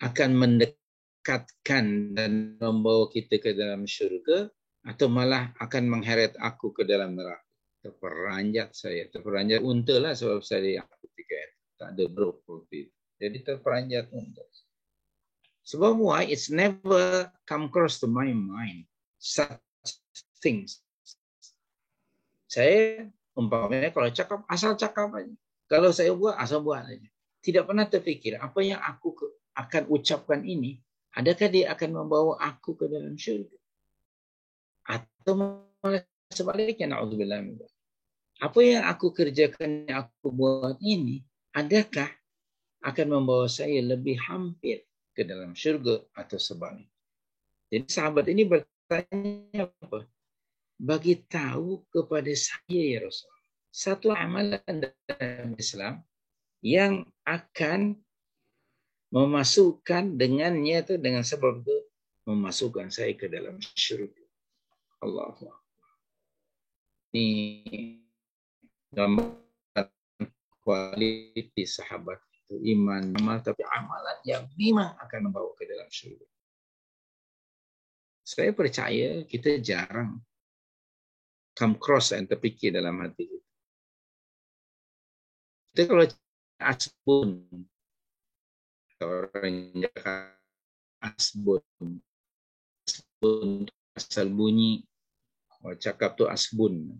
akan mendekatkan dan membawa kita ke dalam syurga atau malah akan mengheret aku ke dalam neraka? Terperanjat saya. Terperanjat unta lah sebab saya ketika itu. Tak ada berukti. Jadi terperanjat unta. Sebab why? It's never come across to my mind such things. Saya umpamanya kalau cakap, asal cakap aja. Kalau saya buat, asal buat aja. Tidak pernah terfikir apa yang aku akan ucapkan ini, adakah dia akan membawa aku ke dalam syurga? Atau malah sebaliknya, na'udzubillah. Apa yang aku kerjakan, yang aku buat ini, adakah akan membawa saya lebih hampir ke dalam syurga atau sebaliknya? Jadi sahabat ini bertanya apa? Bagi tahu kepada saya ya Rasulullah, satu amalan dalam Islam yang akan memasukkan dengannya itu, dengan sebab itu memasukkan saya ke dalam syurga. Allahu Akbar. Ini gambaran kualiti sahabat itu, iman, amal, tapi amalan yang memang akan membawa ke dalam syurga. Saya percaya kita jarang come cross dan terfikir dalam hati kita. Kita kalau asbun, orang Jakarta asbun, asal bunyi, cakap tu asbun.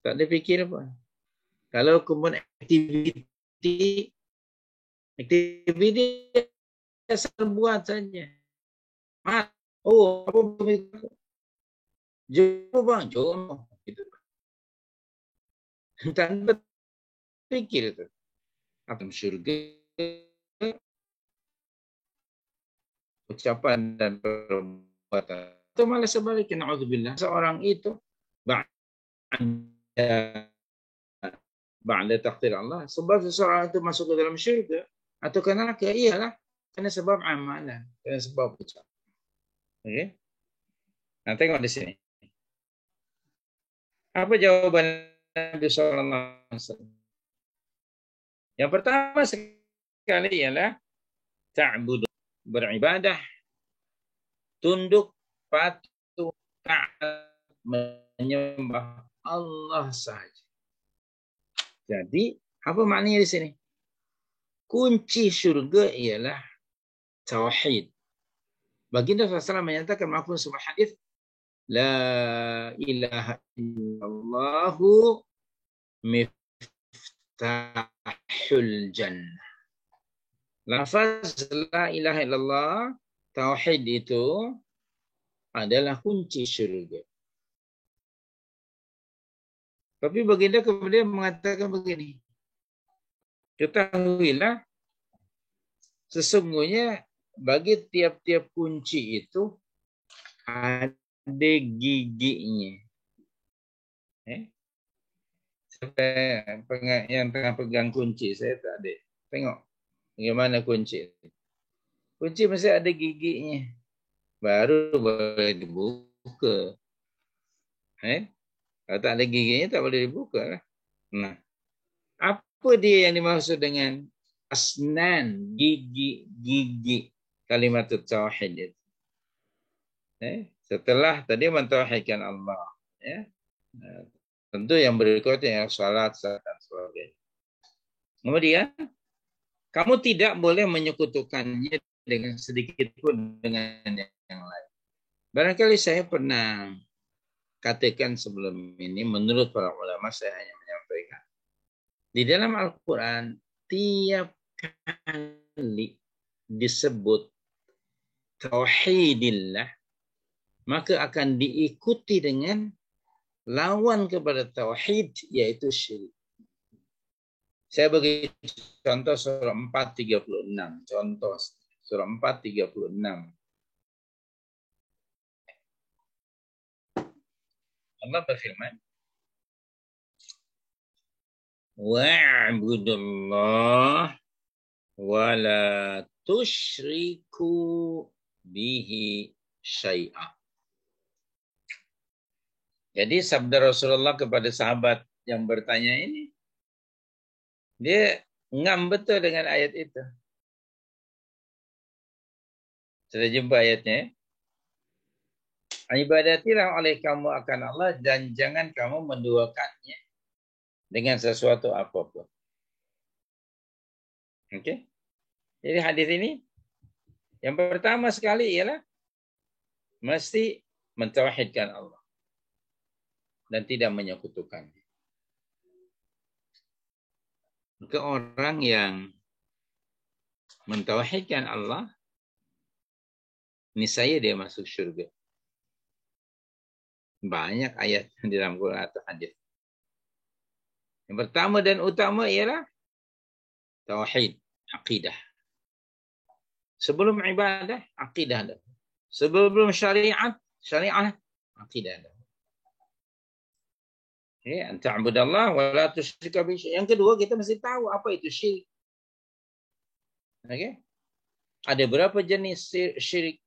Tak ada fikir apa. Kalau kemudian aktiviti asal buat saja. Oh, apa begitu? Jom bang, jom. Gitu. Tanpa fikir itu. Apa syurga, ucapan dan perbuatan. Itu malah sebaliknya, na'udzubillah. Seorang itu ba'da takdir Allah. Sebab seseorang itu masuk ke dalam syurga atau ke neraka, iyalah karena sebab amalan, karena sebab ucapan. Okay? Nah, tengok di sini. Apa jawaban Nabi sallallahu alaihi wasallam? Yang pertama sekali ialah ta'budu, beribadah, tunduk, patuh, taat, menyembah Allah sahaja. Jadi, apa maknanya di sini? Kunci syurga ialah tauhid. Baginda SAW menyatakan maupun sebuah hadis, la ilaha illallahu miftahul jannah. Lafaz la ilaha illallah, tauhid itu adalah kunci syurga. Tapi baginda kemudian mengatakan begini, ketahuilah sesungguhnya bagi tiap-tiap kunci itu ada giginya. Yang tengah pegang kunci, saya tak ada. Tengok bagaimana kunci. Kunci mesti ada giginya. Baru boleh dibuka. Kalau tak ada giginya, tak boleh dibuka. Nah, apa dia yang dimaksud dengan asnan, gigi, kalimat tauhid itu? Setelah tadi mentauhidkan Allah. Tentu yang berikutnya salat dan sebagainya. Kemudian kamu tidak boleh menyekutukannya dengan sedikit pun dengan yang lain. Barangkali saya pernah katakan sebelum ini, menurut para ulama saya hanya menyampaikan. Di dalam Al-Quran, tiap kali disebut tauhidillah, maka akan diikuti dengan lawan kepada tauhid, yaitu syirik. Saya bagi contoh surah 4:36. Contoh surah 4:36. Allah berfirman, wa'budullah wa la tusyriku bihi syai'ah. Jadi sabda Rasulullah kepada sahabat yang bertanya ini, dia ngam betul dengan ayat itu. Sudah jumpa ayatnya? Ibadatilah oleh kamu akan Allah dan jangan kamu menduakannya dengan sesuatu apapun. Oke? Jadi hadis ini yang pertama sekali ialah mesti mentauhidkan Allah dan tidak menyekutukannya. Maka orang yang mentauhidkan Allah, niscaya dia masuk syurga. Banyak ayat di dalam Quran atau hadis. Yang pertama dan utama ialah tauhid, akidah. Sebelum ibadah, akidah. Sebelum syariat, akidah. Anta'budallah wa la tusyrika bihi syai'an. Yang kedua, kita mesti tahu apa itu syirik. Okey? Ada berapa jenis syirik?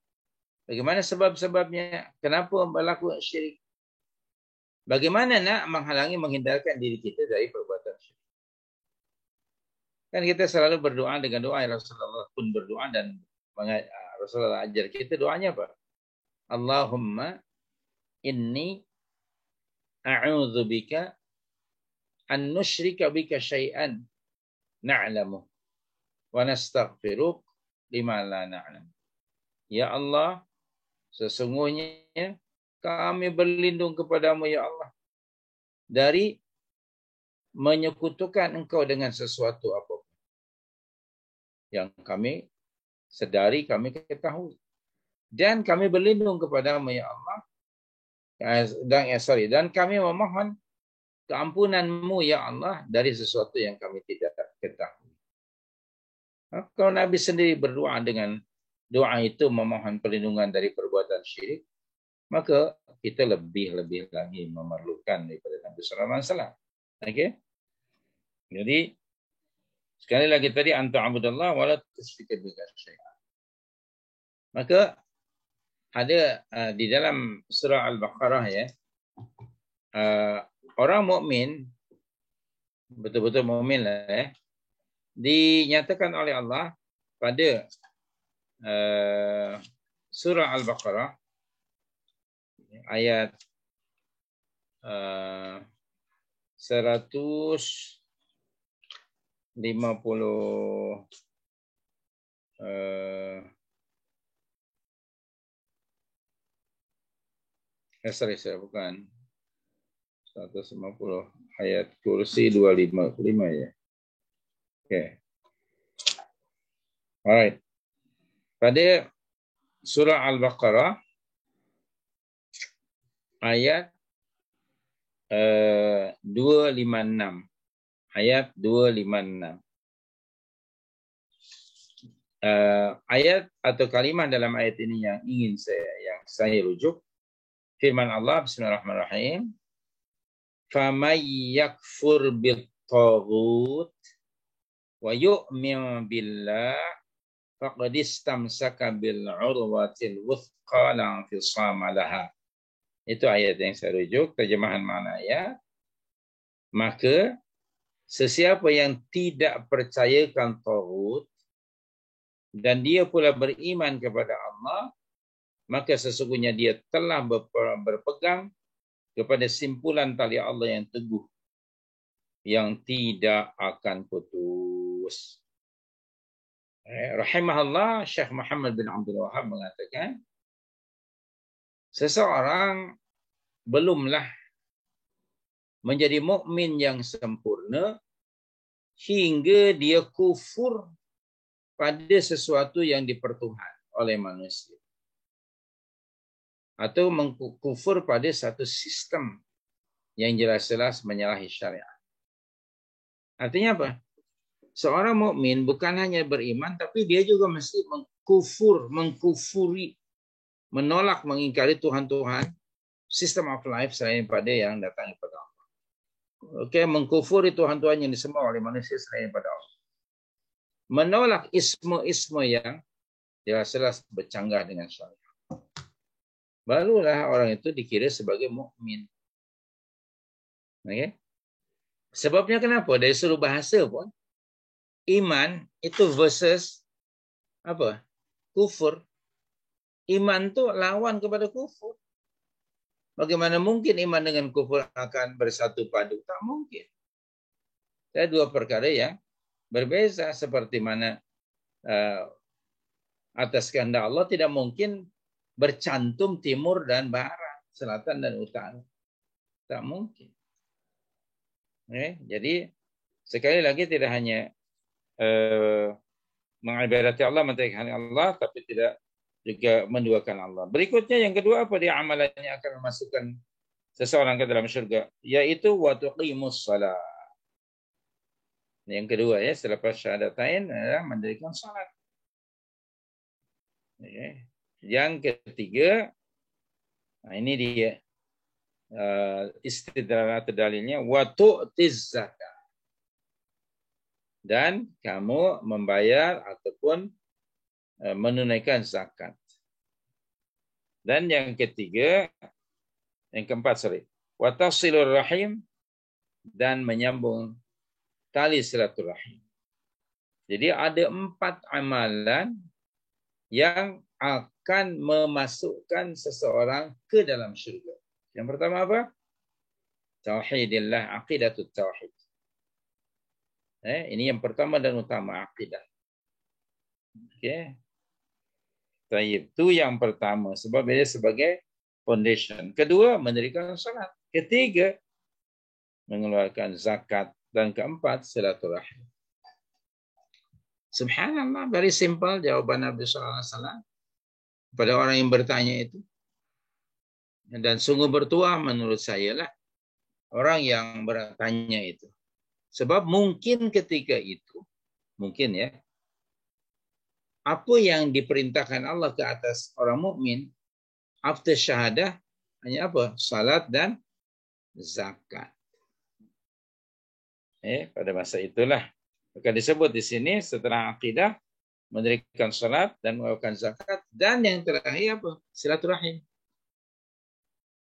Bagaimana sebab-sebabnya? Kenapa berlaku syirik? Bagaimana nak menghalangi, menghindarkan diri kita dari perbuatan syirik? Kan kita selalu berdoa dengan doa yang Rasulullah pun berdoa dan Rasulullah ajar kita doanya apa? Allahumma inni a'udzubika an nusyrika bika syai'an na'lamu wa nastaghfiruk lima la na'lam. Ya Allah, sesungguhnya kami berlindung kepadamu ya Allah dari menyekutukan engkau dengan sesuatu apapun yang kami sedari, kami ketahui. Dan kami berlindung kepadamu ya Allah. Dan kami memohon keampunanmu ya Allah dari sesuatu yang kami tidak ketahui. Kalau Nabi sendiri berdoa dengan doa itu memohon perlindungan dari perbuatan syirik, maka kita lebih lagi memerlukan daripada Nabi sallallahu alaihi wasallam. Okey? Jadi sekali lagi tadi anta'budallah wa la tusyrika bihi syai'an. Maka ada di dalam surah Al-Baqarah ya, orang mukmin betul-betul mukmin lah ya, dinyatakan oleh Allah pada surah Al-Baqarah ayat 150 bukan 150 ayat kursi 255 ya. Okay. Alright. Pada surah Al-Baqarah ayat 256. Ayat 256. Ayat atau kalimat dalam ayat ini yang ingin saya rujuk. Firman Allah, Bismillahirrahmanirrahim. فَمَنْ يَكْفُرْ بِالطَّاغُوتِ وَيُؤْمِنْ بِاللَّهِ فَقَدِ اسْتَمْسَكَ بِالْعُرْوَةِ الْوُثْقَىٰ لَا انفِصَامَ لَهَا. Itu ayat yang saya rujuk, terjemahan makna ayat. Maka sesiapa yang tidak percayakan taghut dan dia pula beriman kepada Allah, maka sesungguhnya dia telah berpegang kepada simpulan tali Allah yang teguh, yang tidak akan putus. Rahimahullah, Syekh Muhammad bin Abdul Wahab mengatakan, seseorang belumlah menjadi mukmin yang sempurna hingga dia kufur pada sesuatu yang dipertuhan oleh manusia, atau mengkufur pada satu sistem yang jelas-jelas menyalahi syariat. Artinya apa? Seorang mukmin bukan hanya beriman, tapi dia juga mesti mengkufuri, menolak, mengingkari Tuhan-Tuhan, system of life selain pada yang datang daripada Allah. Oke, mengkufuri Tuhan-Tuhan yang disembah oleh manusia selain daripada Allah. Menolak isme-isme yang jelas-jelas bercanggah dengan syariat. Barulah orang itu dikira sebagai mukmin. Okay? Sebabnya kenapa? Dari seluruh bahasa pun, iman itu versus apa? Kufur. Iman itu lawan kepada kufur. Bagaimana mungkin iman dengan kufur akan bersatu padu? Tak mungkin. Ada dua perkara yang berbeza, seperti mana atas kehendak Allah tidak mungkin bercantum timur dan barat, selatan dan utara. Tak mungkin. Jadi sekali lagi tidak hanya mengibadati Allah, mentaati Allah, tapi tidak juga menduakan Allah. Berikutnya yang kedua, apa dia amalannya akan memasukkan seseorang ke dalam syurga, yaitu wa tuqimus shalah. Yang kedua ya, selepas syahadatain adalah mendirikan salat. Yang ketiga, nah ini dia istidlalah atau dalilnya, wa tu'tiz zakat. Dan kamu membayar ataupun menunaikan zakat. Dan yang ketiga, yang keempat, wa tasilur rahim, dan menyambung tali silaturahim. Jadi ada 4 amalan yang akan memasukkan seseorang ke dalam syurga. Yang pertama apa? Tauhidillah, aqidatut tauhid. Ini yang pertama dan utama, aqidah. Okey. Tayyib, itu yang pertama, sebab dia sebagai foundation. Kedua, mendirikan salat. Ketiga, mengeluarkan zakat. Dan keempat, silaturahim. Subhanallah, very simple jawaban Nabi SAW pada orang yang bertanya itu. Dan sungguh bertuah menurut saya lah orang yang bertanya itu. Sebab mungkin ketika itu, mungkin ya, apa yang diperintahkan Allah ke atas orang mukmin after syahadah hanya apa? Salat dan zakat. Pada masa itulah maka disebut di sini setelah akidah, mendirikan salat dan melakukan zakat, dan yang terakhir apa? Silaturahim.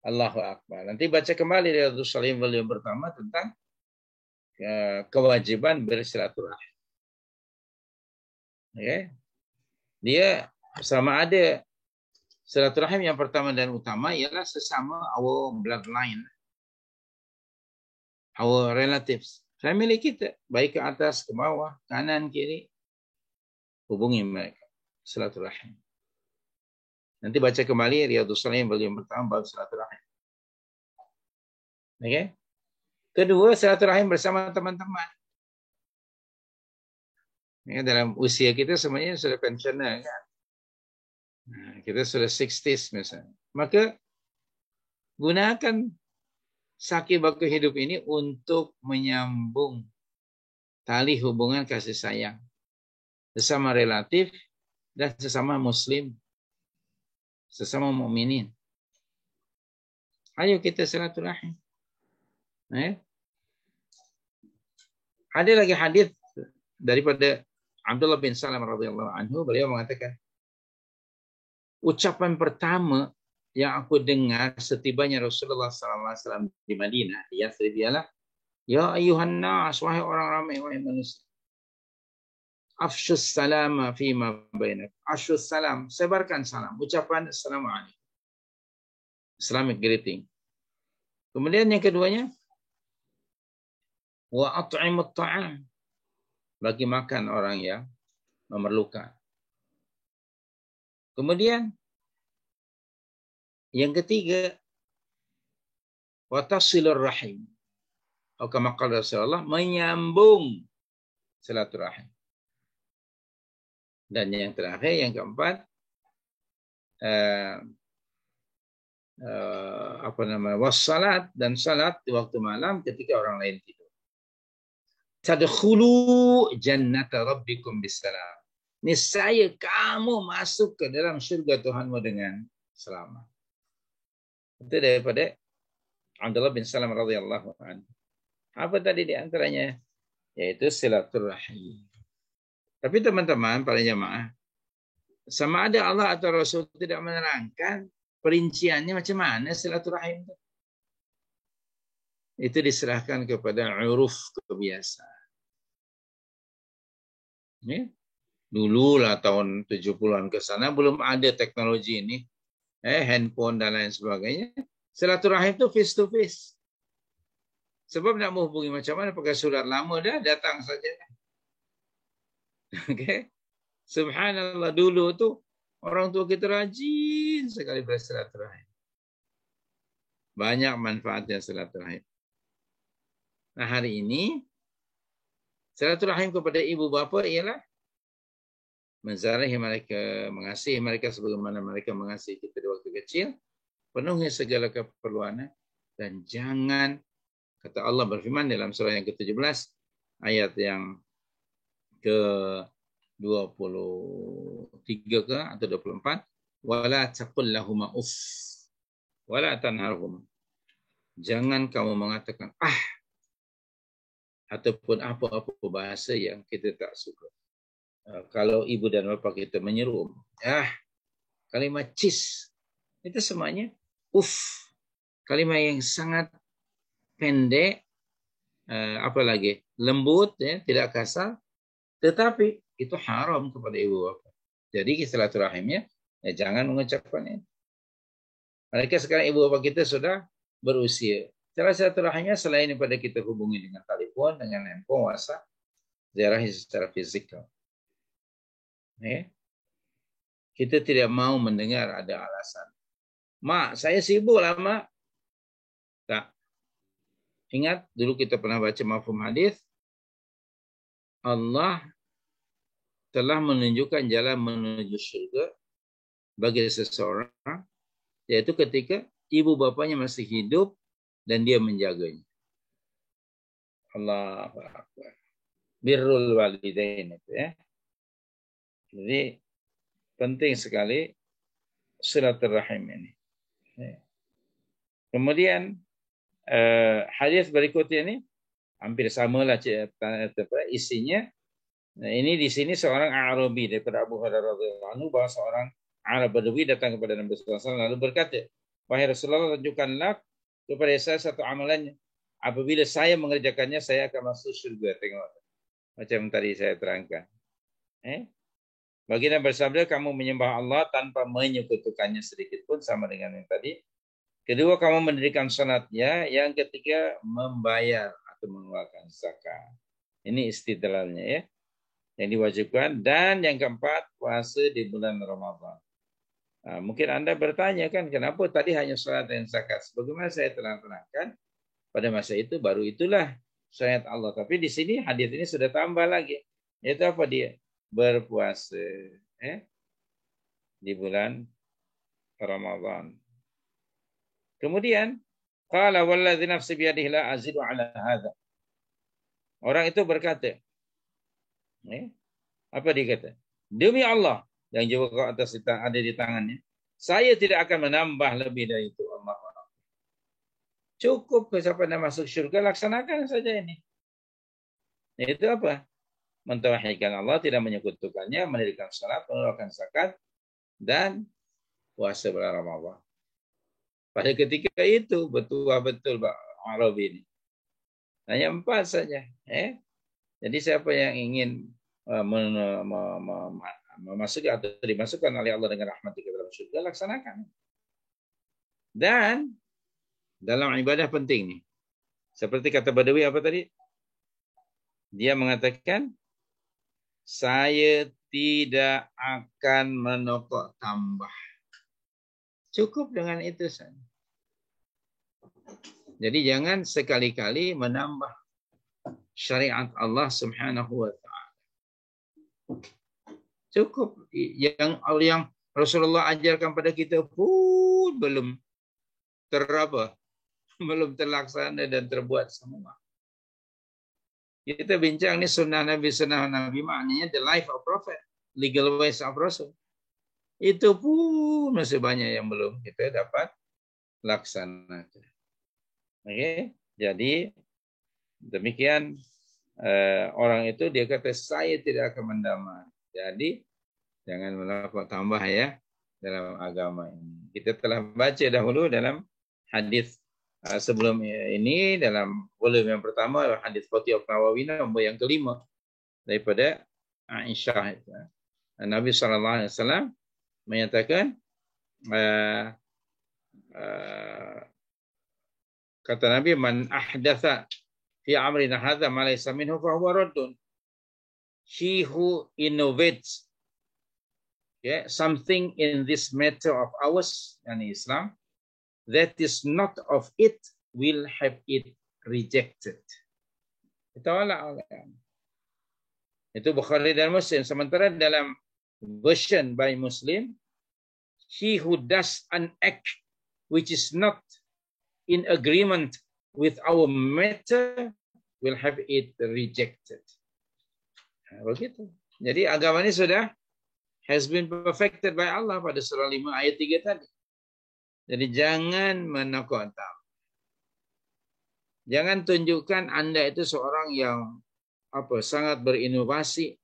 Allahu Akbar. Nanti baca kembali Riyadhus Shalihin volume pertama tentang kewajiban bersilaturahim. Okay. Dia sama ada silaturahim yang pertama dan utama ialah sesama our bloodline, our relatives, family kita, baik ke atas, ke bawah, kanan, kiri, hubungi mereka, silaturahim. Nanti baca kembali Riyadhus Shalihin volume pertama bab silaturahim. Okay. Kedua, silaturahim bersama teman-teman. Ya, dalam usia kita semuanya sudah pensiuner kan. Nah, kita sudah 60s misalnya. Maka gunakan sakit baku hidup ini untuk menyambung tali hubungan kasih sayang sesama relatif dan sesama muslim, sesama mukminin. Ayo kita silaturahim. Ada lagi hadis daripada Abdullah bin Salam radhiyallahu anhu, beliau mengatakan, ucapan pertama yang aku dengar setibanya Rasulullah SAW di Madinah, di Yathrib, ialah, ya ayuhan nas, wahai orang ramai, wahai manusia. Afshus salama fima bainakum. Afshus salam, sebarkan salam, ucapan assalamualaikum. Islamic greeting. Kemudian yang keduanya, wa at'imut ta'am, bagi makan orang yang memerlukan. Kemudian yang ketiga, wa tasilur rahim. Atau kama qala Rasulullah, menyambung silaturahim. Dan yang terakhir, yang keempat, wassalat, dan salat di waktu malam ketika orang lain tidur. Tadkhulu jannata rabbikum bisalam. Niscaya kamu masuk ke dalam syurga Tuhanmu dengan selamat. Itu daripada Abdullah bin Salam radhiyallahu anhu. Apa tadi di antaranya? Yaitu silaturahim. Tapi teman-teman, para jamaah, sama ada Allah atau Rasul tidak menerangkan perinciannya macam mana silaturahim itu. Itu diserahkan kepada uruf, kebiasaan. Ya? Dulu lah tahun 70-an ke sana belum ada teknologi ini. Handphone dan lain sebagainya. Silaturahim itu face to face. Sebab nak menghubungi macam mana pakai surat lama dah, datang saja. Okay? Subhanallah, dulu tu orang tua kita rajin sekali bersilaturahim. Banyak manfaatnya silaturahim. Nah, hari ini silaturahim kepada ibu bapa ialah menziarahi mereka, mengasihi mereka sebagaimana mereka mengasihi kita di waktu kecil, penuhi segala keperluannya, dan jangan, kata Allah berfirman dalam surah yang ke-17 ayat yang ke-23 ke atau 24, wala taqul lahum uff wala tanharhum. Jangan kamu mengatakan ataupun apa-apa bahasa yang kita tak suka. Kalau ibu dan bapa kita menyeru, kalimat cis, itu semuanya kalimat yang sangat pendek, apalagi lembut, ya, tidak kasar, tetapi itu haram kepada ibu bapa. Jadi silaturahimnya jangan mengucapkannya. Mereka sekarang ibu bapa kita sudah berusia. Cara silaturahimnya selain daripada kita hubungi dengan telepon, dengan handphone, WhatsApp, ziarahi secara fizikal. Kita tidak mau mendengar ada alasan. Mak, saya sibuk lah, Mak. Tak. Ingat, dulu kita pernah baca mafhum hadis. Allah telah menunjukkan jalan menuju syurga bagi seseorang, yaitu ketika ibu bapanya masih hidup dan dia menjaganya. Allahu Akbar. Birrul walidain itu, ya. Jadi penting sekali silaturahim ini. Kemudian hadis berikutnya ini hampir samalah isinya. Nah, ini di sini seorang Arabi daripada Abu Hurairah radhiyallahu anhu, bahwa seorang Arab Badui datang kepada Nabi sallallahu alaihi wasallam lalu berkata, "Wahai Rasulullah, tunjukkanlah kepada saya satu amalan. Apabila saya mengerjakannya, saya akan masuk surga." Tengok. Macam tadi saya terangkan. Baginda bersabda, kamu menyembah Allah tanpa menyekutukannya sedikit pun, sama dengan yang tadi. Kedua, kamu mendirikan salatnya. Yang ketiga, membayar atau mengeluarkan zakat. Ini istidlalnya, ya, yang diwajibkan. Dan yang keempat, puasa di bulan Ramadan. Nah, mungkin Anda bertanya kan, kenapa tadi hanya salat dan zakat? Sebagaimana saya telah terangkan, pada masa itu baru itulah syariat Allah. Tapi di sini hadis ini sudah tambah lagi. Itu apa dia? Berpuasa di bulan Ramadan. Kemudian qala wallazi nafsi biyadihi la azidu ala hadza. Orang itu berkata, apa dia kata? Demi Allah yang jiwa ke atas ada di tangannya, saya tidak akan menambah lebih dari itu. Allah. Cukup sampai Anda masuk syurga, laksanakan saja ini. Itu apa? Mentauhidkan Allah, tidak menyekutukannya, mendirikan salat, mengeluarkan zakat, dan puasa bulan Ramadan. Pada ketika itu betul Pak Arabi ini. Hanya 4 saja. Jadi siapa yang ingin memasuki atau dimasukkan oleh Allah dengan rahmat ke dalam surga, laksanakan. Dan dalam ibadah penting nih. Seperti kata Badawi apa tadi? Dia mengatakan, saya tidak akan menokok tambah. Cukup dengan itu saja. Jadi jangan sekali-kali menambah syariat Allah Subhanahu wa taala. Cukup yang Rasulullah ajarkan pada kita pun belum belum terlaksana dan terbuat semua. Kita bincang ni sunnah Nabi maknanya the life of Prophet, legal ways of Rasul. Itu pun masih banyak yang belum kita dapat laksanakan. Okey, jadi demikian orang itu dia kata saya tidak akan mendamai. Jadi jangan melakukan tambah ya dalam agama ini. Kita telah baca dahulu dalam hadis sebelum ini dalam volume yang pertama hadis Fatih Nawawi nombor yang kelima daripada Aisyah. Nabi SAW menyatakan kata Nabi, man ahdatha fi amrina hadza ma laysa minhu fa huwa raddun. He who innovates something in this matter of ours and Islam that is not of it will have it rejected. Ditolak oleh itu Bukhari dan Muslim. Sementara dalam version by Muslim, he who does an act which is not in agreement with our matter will have it rejected. Begitu. Jadi agama ini sudah has been perfected by Allah pada surah 5 ayat 3 tadi. Jadi jangan menokok tambah. Jangan tunjukkan Anda itu seorang yang sangat berinovasi.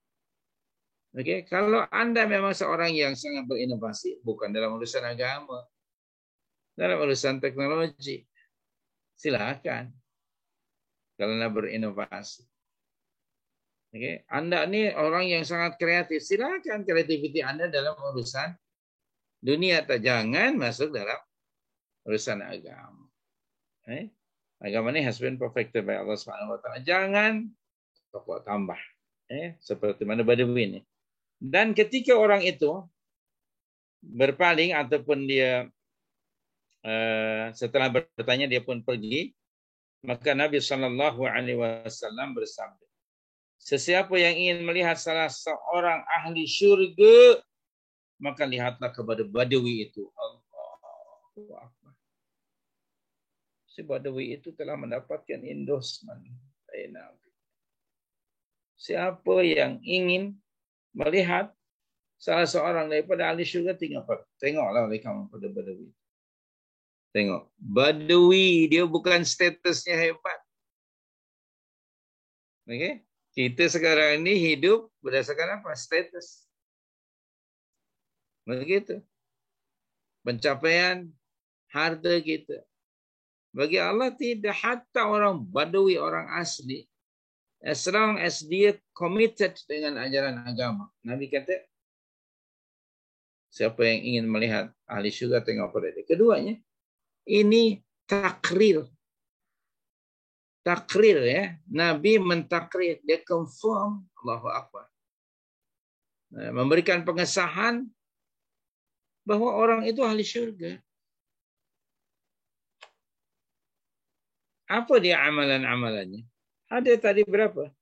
Okey, kalau Anda memang seorang yang sangat berinovasi, bukan dalam urusan agama, dalam urusan teknologi, silakan. Kalau Anda berinovasi. Okey, Anda ni orang yang sangat kreatif, silakan kreativiti Anda dalam urusan dunia, atau jangan masuk dalam urusan agama. Agama ini has been perfected by Allah Subhanahu wa taala. Jangan pokok tambah. Seperti mana Badawi ini. Dan ketika orang itu berpaling ataupun dia setelah bertanya dia pun pergi, maka Nabi SAW bersabda, sesiapa yang ingin melihat salah seorang ahli syurga, maka lihatlah kepada Badawi itu. Allahu Akbar. Si Badawi itu telah mendapatkan endorsement dari Nabi. Siapa yang ingin melihat salah seorang daripada ahli syurga, tengoklah oleh kamu pada Badawi. Tengok. Badawi, dia bukan statusnya hebat. Okay? Kita sekarang ini hidup berdasarkan apa? Status. Begitu. Pencapaian harta kita. Bagi Allah tidak, hatta orang Badawi, orang asli, as long as dia committed dengan ajaran agama. Nabi kata, siapa yang ingin melihat ahli syurga, tengok pada dia. Keduanya, ini takrir. Takrir ya. Nabi mentakrir, dia confirm, Allahu Akbar. Memberikan pengesahan bahwa orang itu ahli syurga. Apa dia amalan-amalannya? Ada tadi berapa?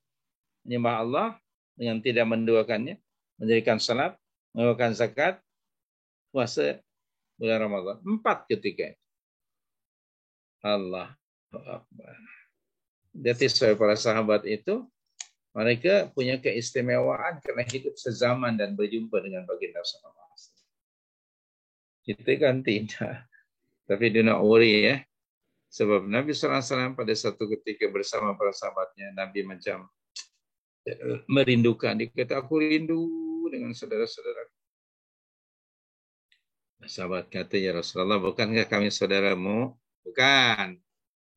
Menyembah Allah dengan tidak menduakannya, mendirikan salat, mengeluarkan zakat, puasa bulan Ramadan. 4 ketika itu. Allahu Akbar. Jadi para sahabat itu, mereka punya keistimewaan karena hidup sezaman dan berjumpa dengan baginda sallallahu alaihi wasallam. Kita kan tidak. Tapi do not worry ya. Sebab Nabi SAW pada satu ketika bersama para sahabatnya, Nabi macam merindukan. Dia kata, aku rindu dengan saudara-saudara. Sahabat kata, ya Rasulullah, bukankah kami saudaramu? Bukan.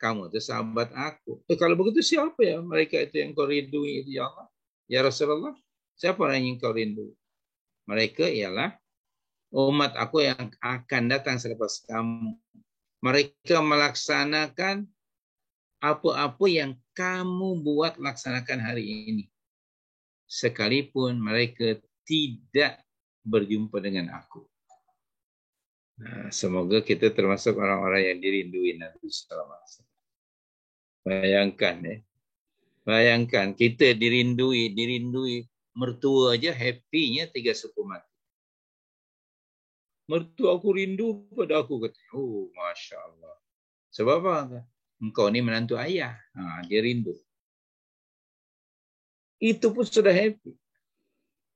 Kamu itu sahabat aku. Kalau begitu siapa ya mereka itu yang kau rindui, ya Allah? Ya Rasulullah, Siapa orang yang kau rindu? Mereka ialah umat aku yang akan datang selepas kamu. Mereka melaksanakan apa-apa yang kamu buat laksanakan hari ini. Sekalipun mereka tidak berjumpa dengan aku. Semoga kita termasuk orang-orang yang dirindui Nabi sallallahu alaihi wasallam. Bayangkan Bayangkan kita dirindui mertua aja happy-nya 3 suku mati. Mertua aku rindu pada aku, kata. Oh, Masya Allah. Sebab apa? Engkau ni menantu ayah. Dia rindu. Itu pun sudah happy.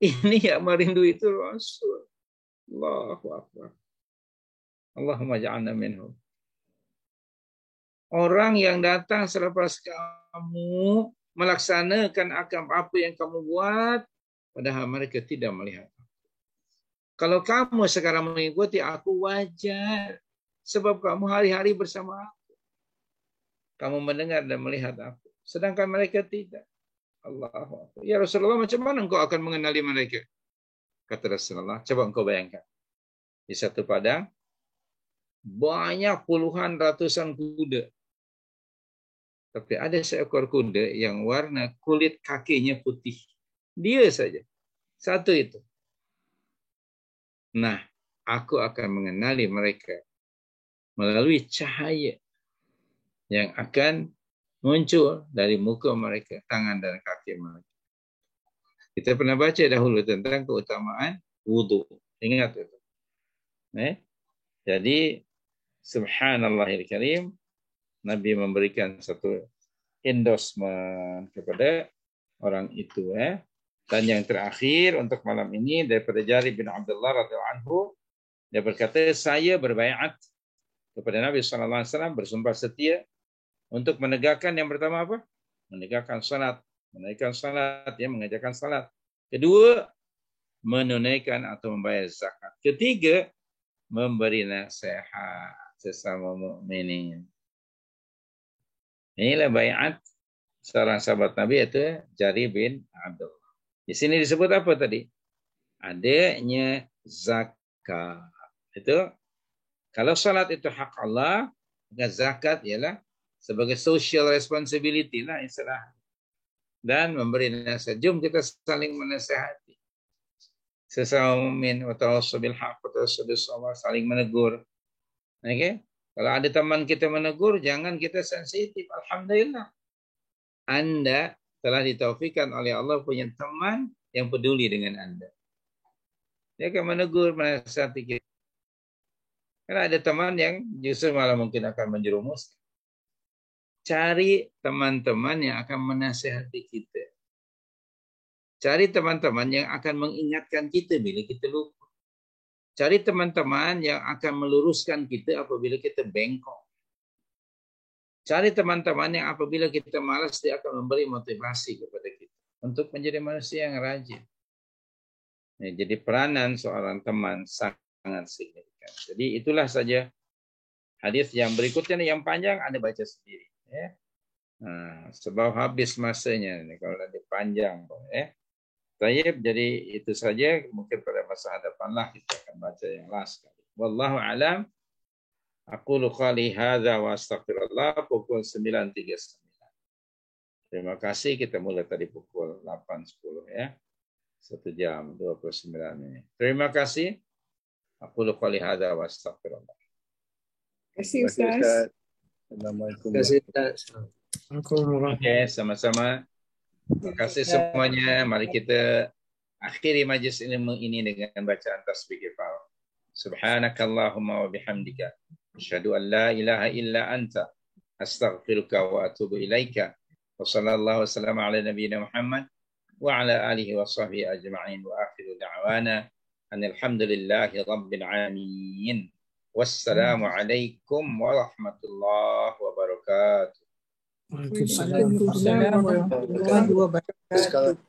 Ini yang merindu itu Rasul. Allahu Akbar. Allahumma ja'alna minhum. Orang yang datang selepas kamu melaksanakan apa yang kamu buat, padahal mereka tidak melihat. Kalau kamu sekarang mengikuti aku, wajar. Sebab kamu hari-hari bersama aku. Kamu mendengar dan melihat aku. Sedangkan mereka tidak. Allahu Akbar. Ya Rasulullah, macam mana engkau akan mengenali mereka? Kata Rasulullah, coba engkau bayangkan. Di satu padang, banyak puluhan ratusan kuda. Tapi ada seekor kuda yang warna kulit kakinya putih. Dia saja. Satu itu. Nah, aku akan mengenali mereka melalui cahaya yang akan muncul dari muka mereka, tangan dan kaki mereka. Kita pernah baca dahulu tentang keutamaan wudu. Ingat itu. Jadi, subhanallahil karim, Nabi memberikan satu endorsement kepada orang itu. Dan yang terakhir untuk malam ini daripada Jari bin Abdullah radhiyallahu anhu, dia berkata, saya berbaiat kepada Nabi sallallahu alaihi wasallam, bersumpah setia untuk menegakkan yang pertama apa? Menegakkan salat, mengajarkan salat. Kedua, menunaikan atau membayar zakat. Ketiga, memberi nasihat sesama mukminin. Inilah baiat seorang sahabat Nabi, yaitu Jari bin Abdullah. Di sini disebut apa tadi? Adanya zakat. Itu kalau salat itu hak Allah, maka zakat ialah sebagai social responsibility lah istilah. Dan memberi nasihat. Jom kita saling menasihati. Sesama mukmin, wa tawassaw bil haqq wa tawassaw bis sabr, saling menegur. Okey? Kalau ada teman kita menegur, jangan kita sensitif. Alhamdulillah. Anda telah ditaufikkan oleh Allah punya teman yang peduli dengan Anda. Dia akan menegur, menasihati kita. Karena ada teman yang justru malah mungkin akan menjerumus. Cari teman-teman yang akan menasihati kita. Cari teman-teman yang akan mengingatkan kita bila kita lupa. Cari teman-teman yang akan meluruskan kita apabila kita bengkok. Cari teman-teman yang apabila kita malas, dia akan memberi motivasi kepada kita untuk menjadi manusia yang rajin. Jadi peranan seorang teman sangat signifikan. Jadi itulah saja hadis yang berikutnya yang panjang Anda baca sendiri. Sebab habis masanya kalau nanti panjang. Baik, jadi itu saja. Mungkin pada masa hadapanlah kita akan baca yang last kali. Wallahu a'lam. Aqulu qali hadza wa astaghfirullah. Pukul 9.39. Terima kasih. Kita mulai tadi pukul 8.10 ya. 1 jam 29 menit. Terima kasih. Aqulu qali hadza wa astaghfirullah. Terima kasih Ustaz. Assalamualaikum. Terima kasih Ustaz. Okey, sama-sama. Terima kasih semuanya. Mari kita akhiri majlis ilmu ini dengan bacaan tasbih kifayah. Subhanakallahumma wa bihamdika asyhadu an la ilaha illa anta astaghfiruka wa atubu ilaika. Wa sallallahu wasallam ala nabiyyina Muhammad wa ala alihi wa sahbihi ajma'in wa akhiru da'wana alhamdulillahi rabbil alamin. Wassalamu alaikum warahmatullahi wabarakatuh. Waalaikumsalam warahmatullahi wabarakatuh.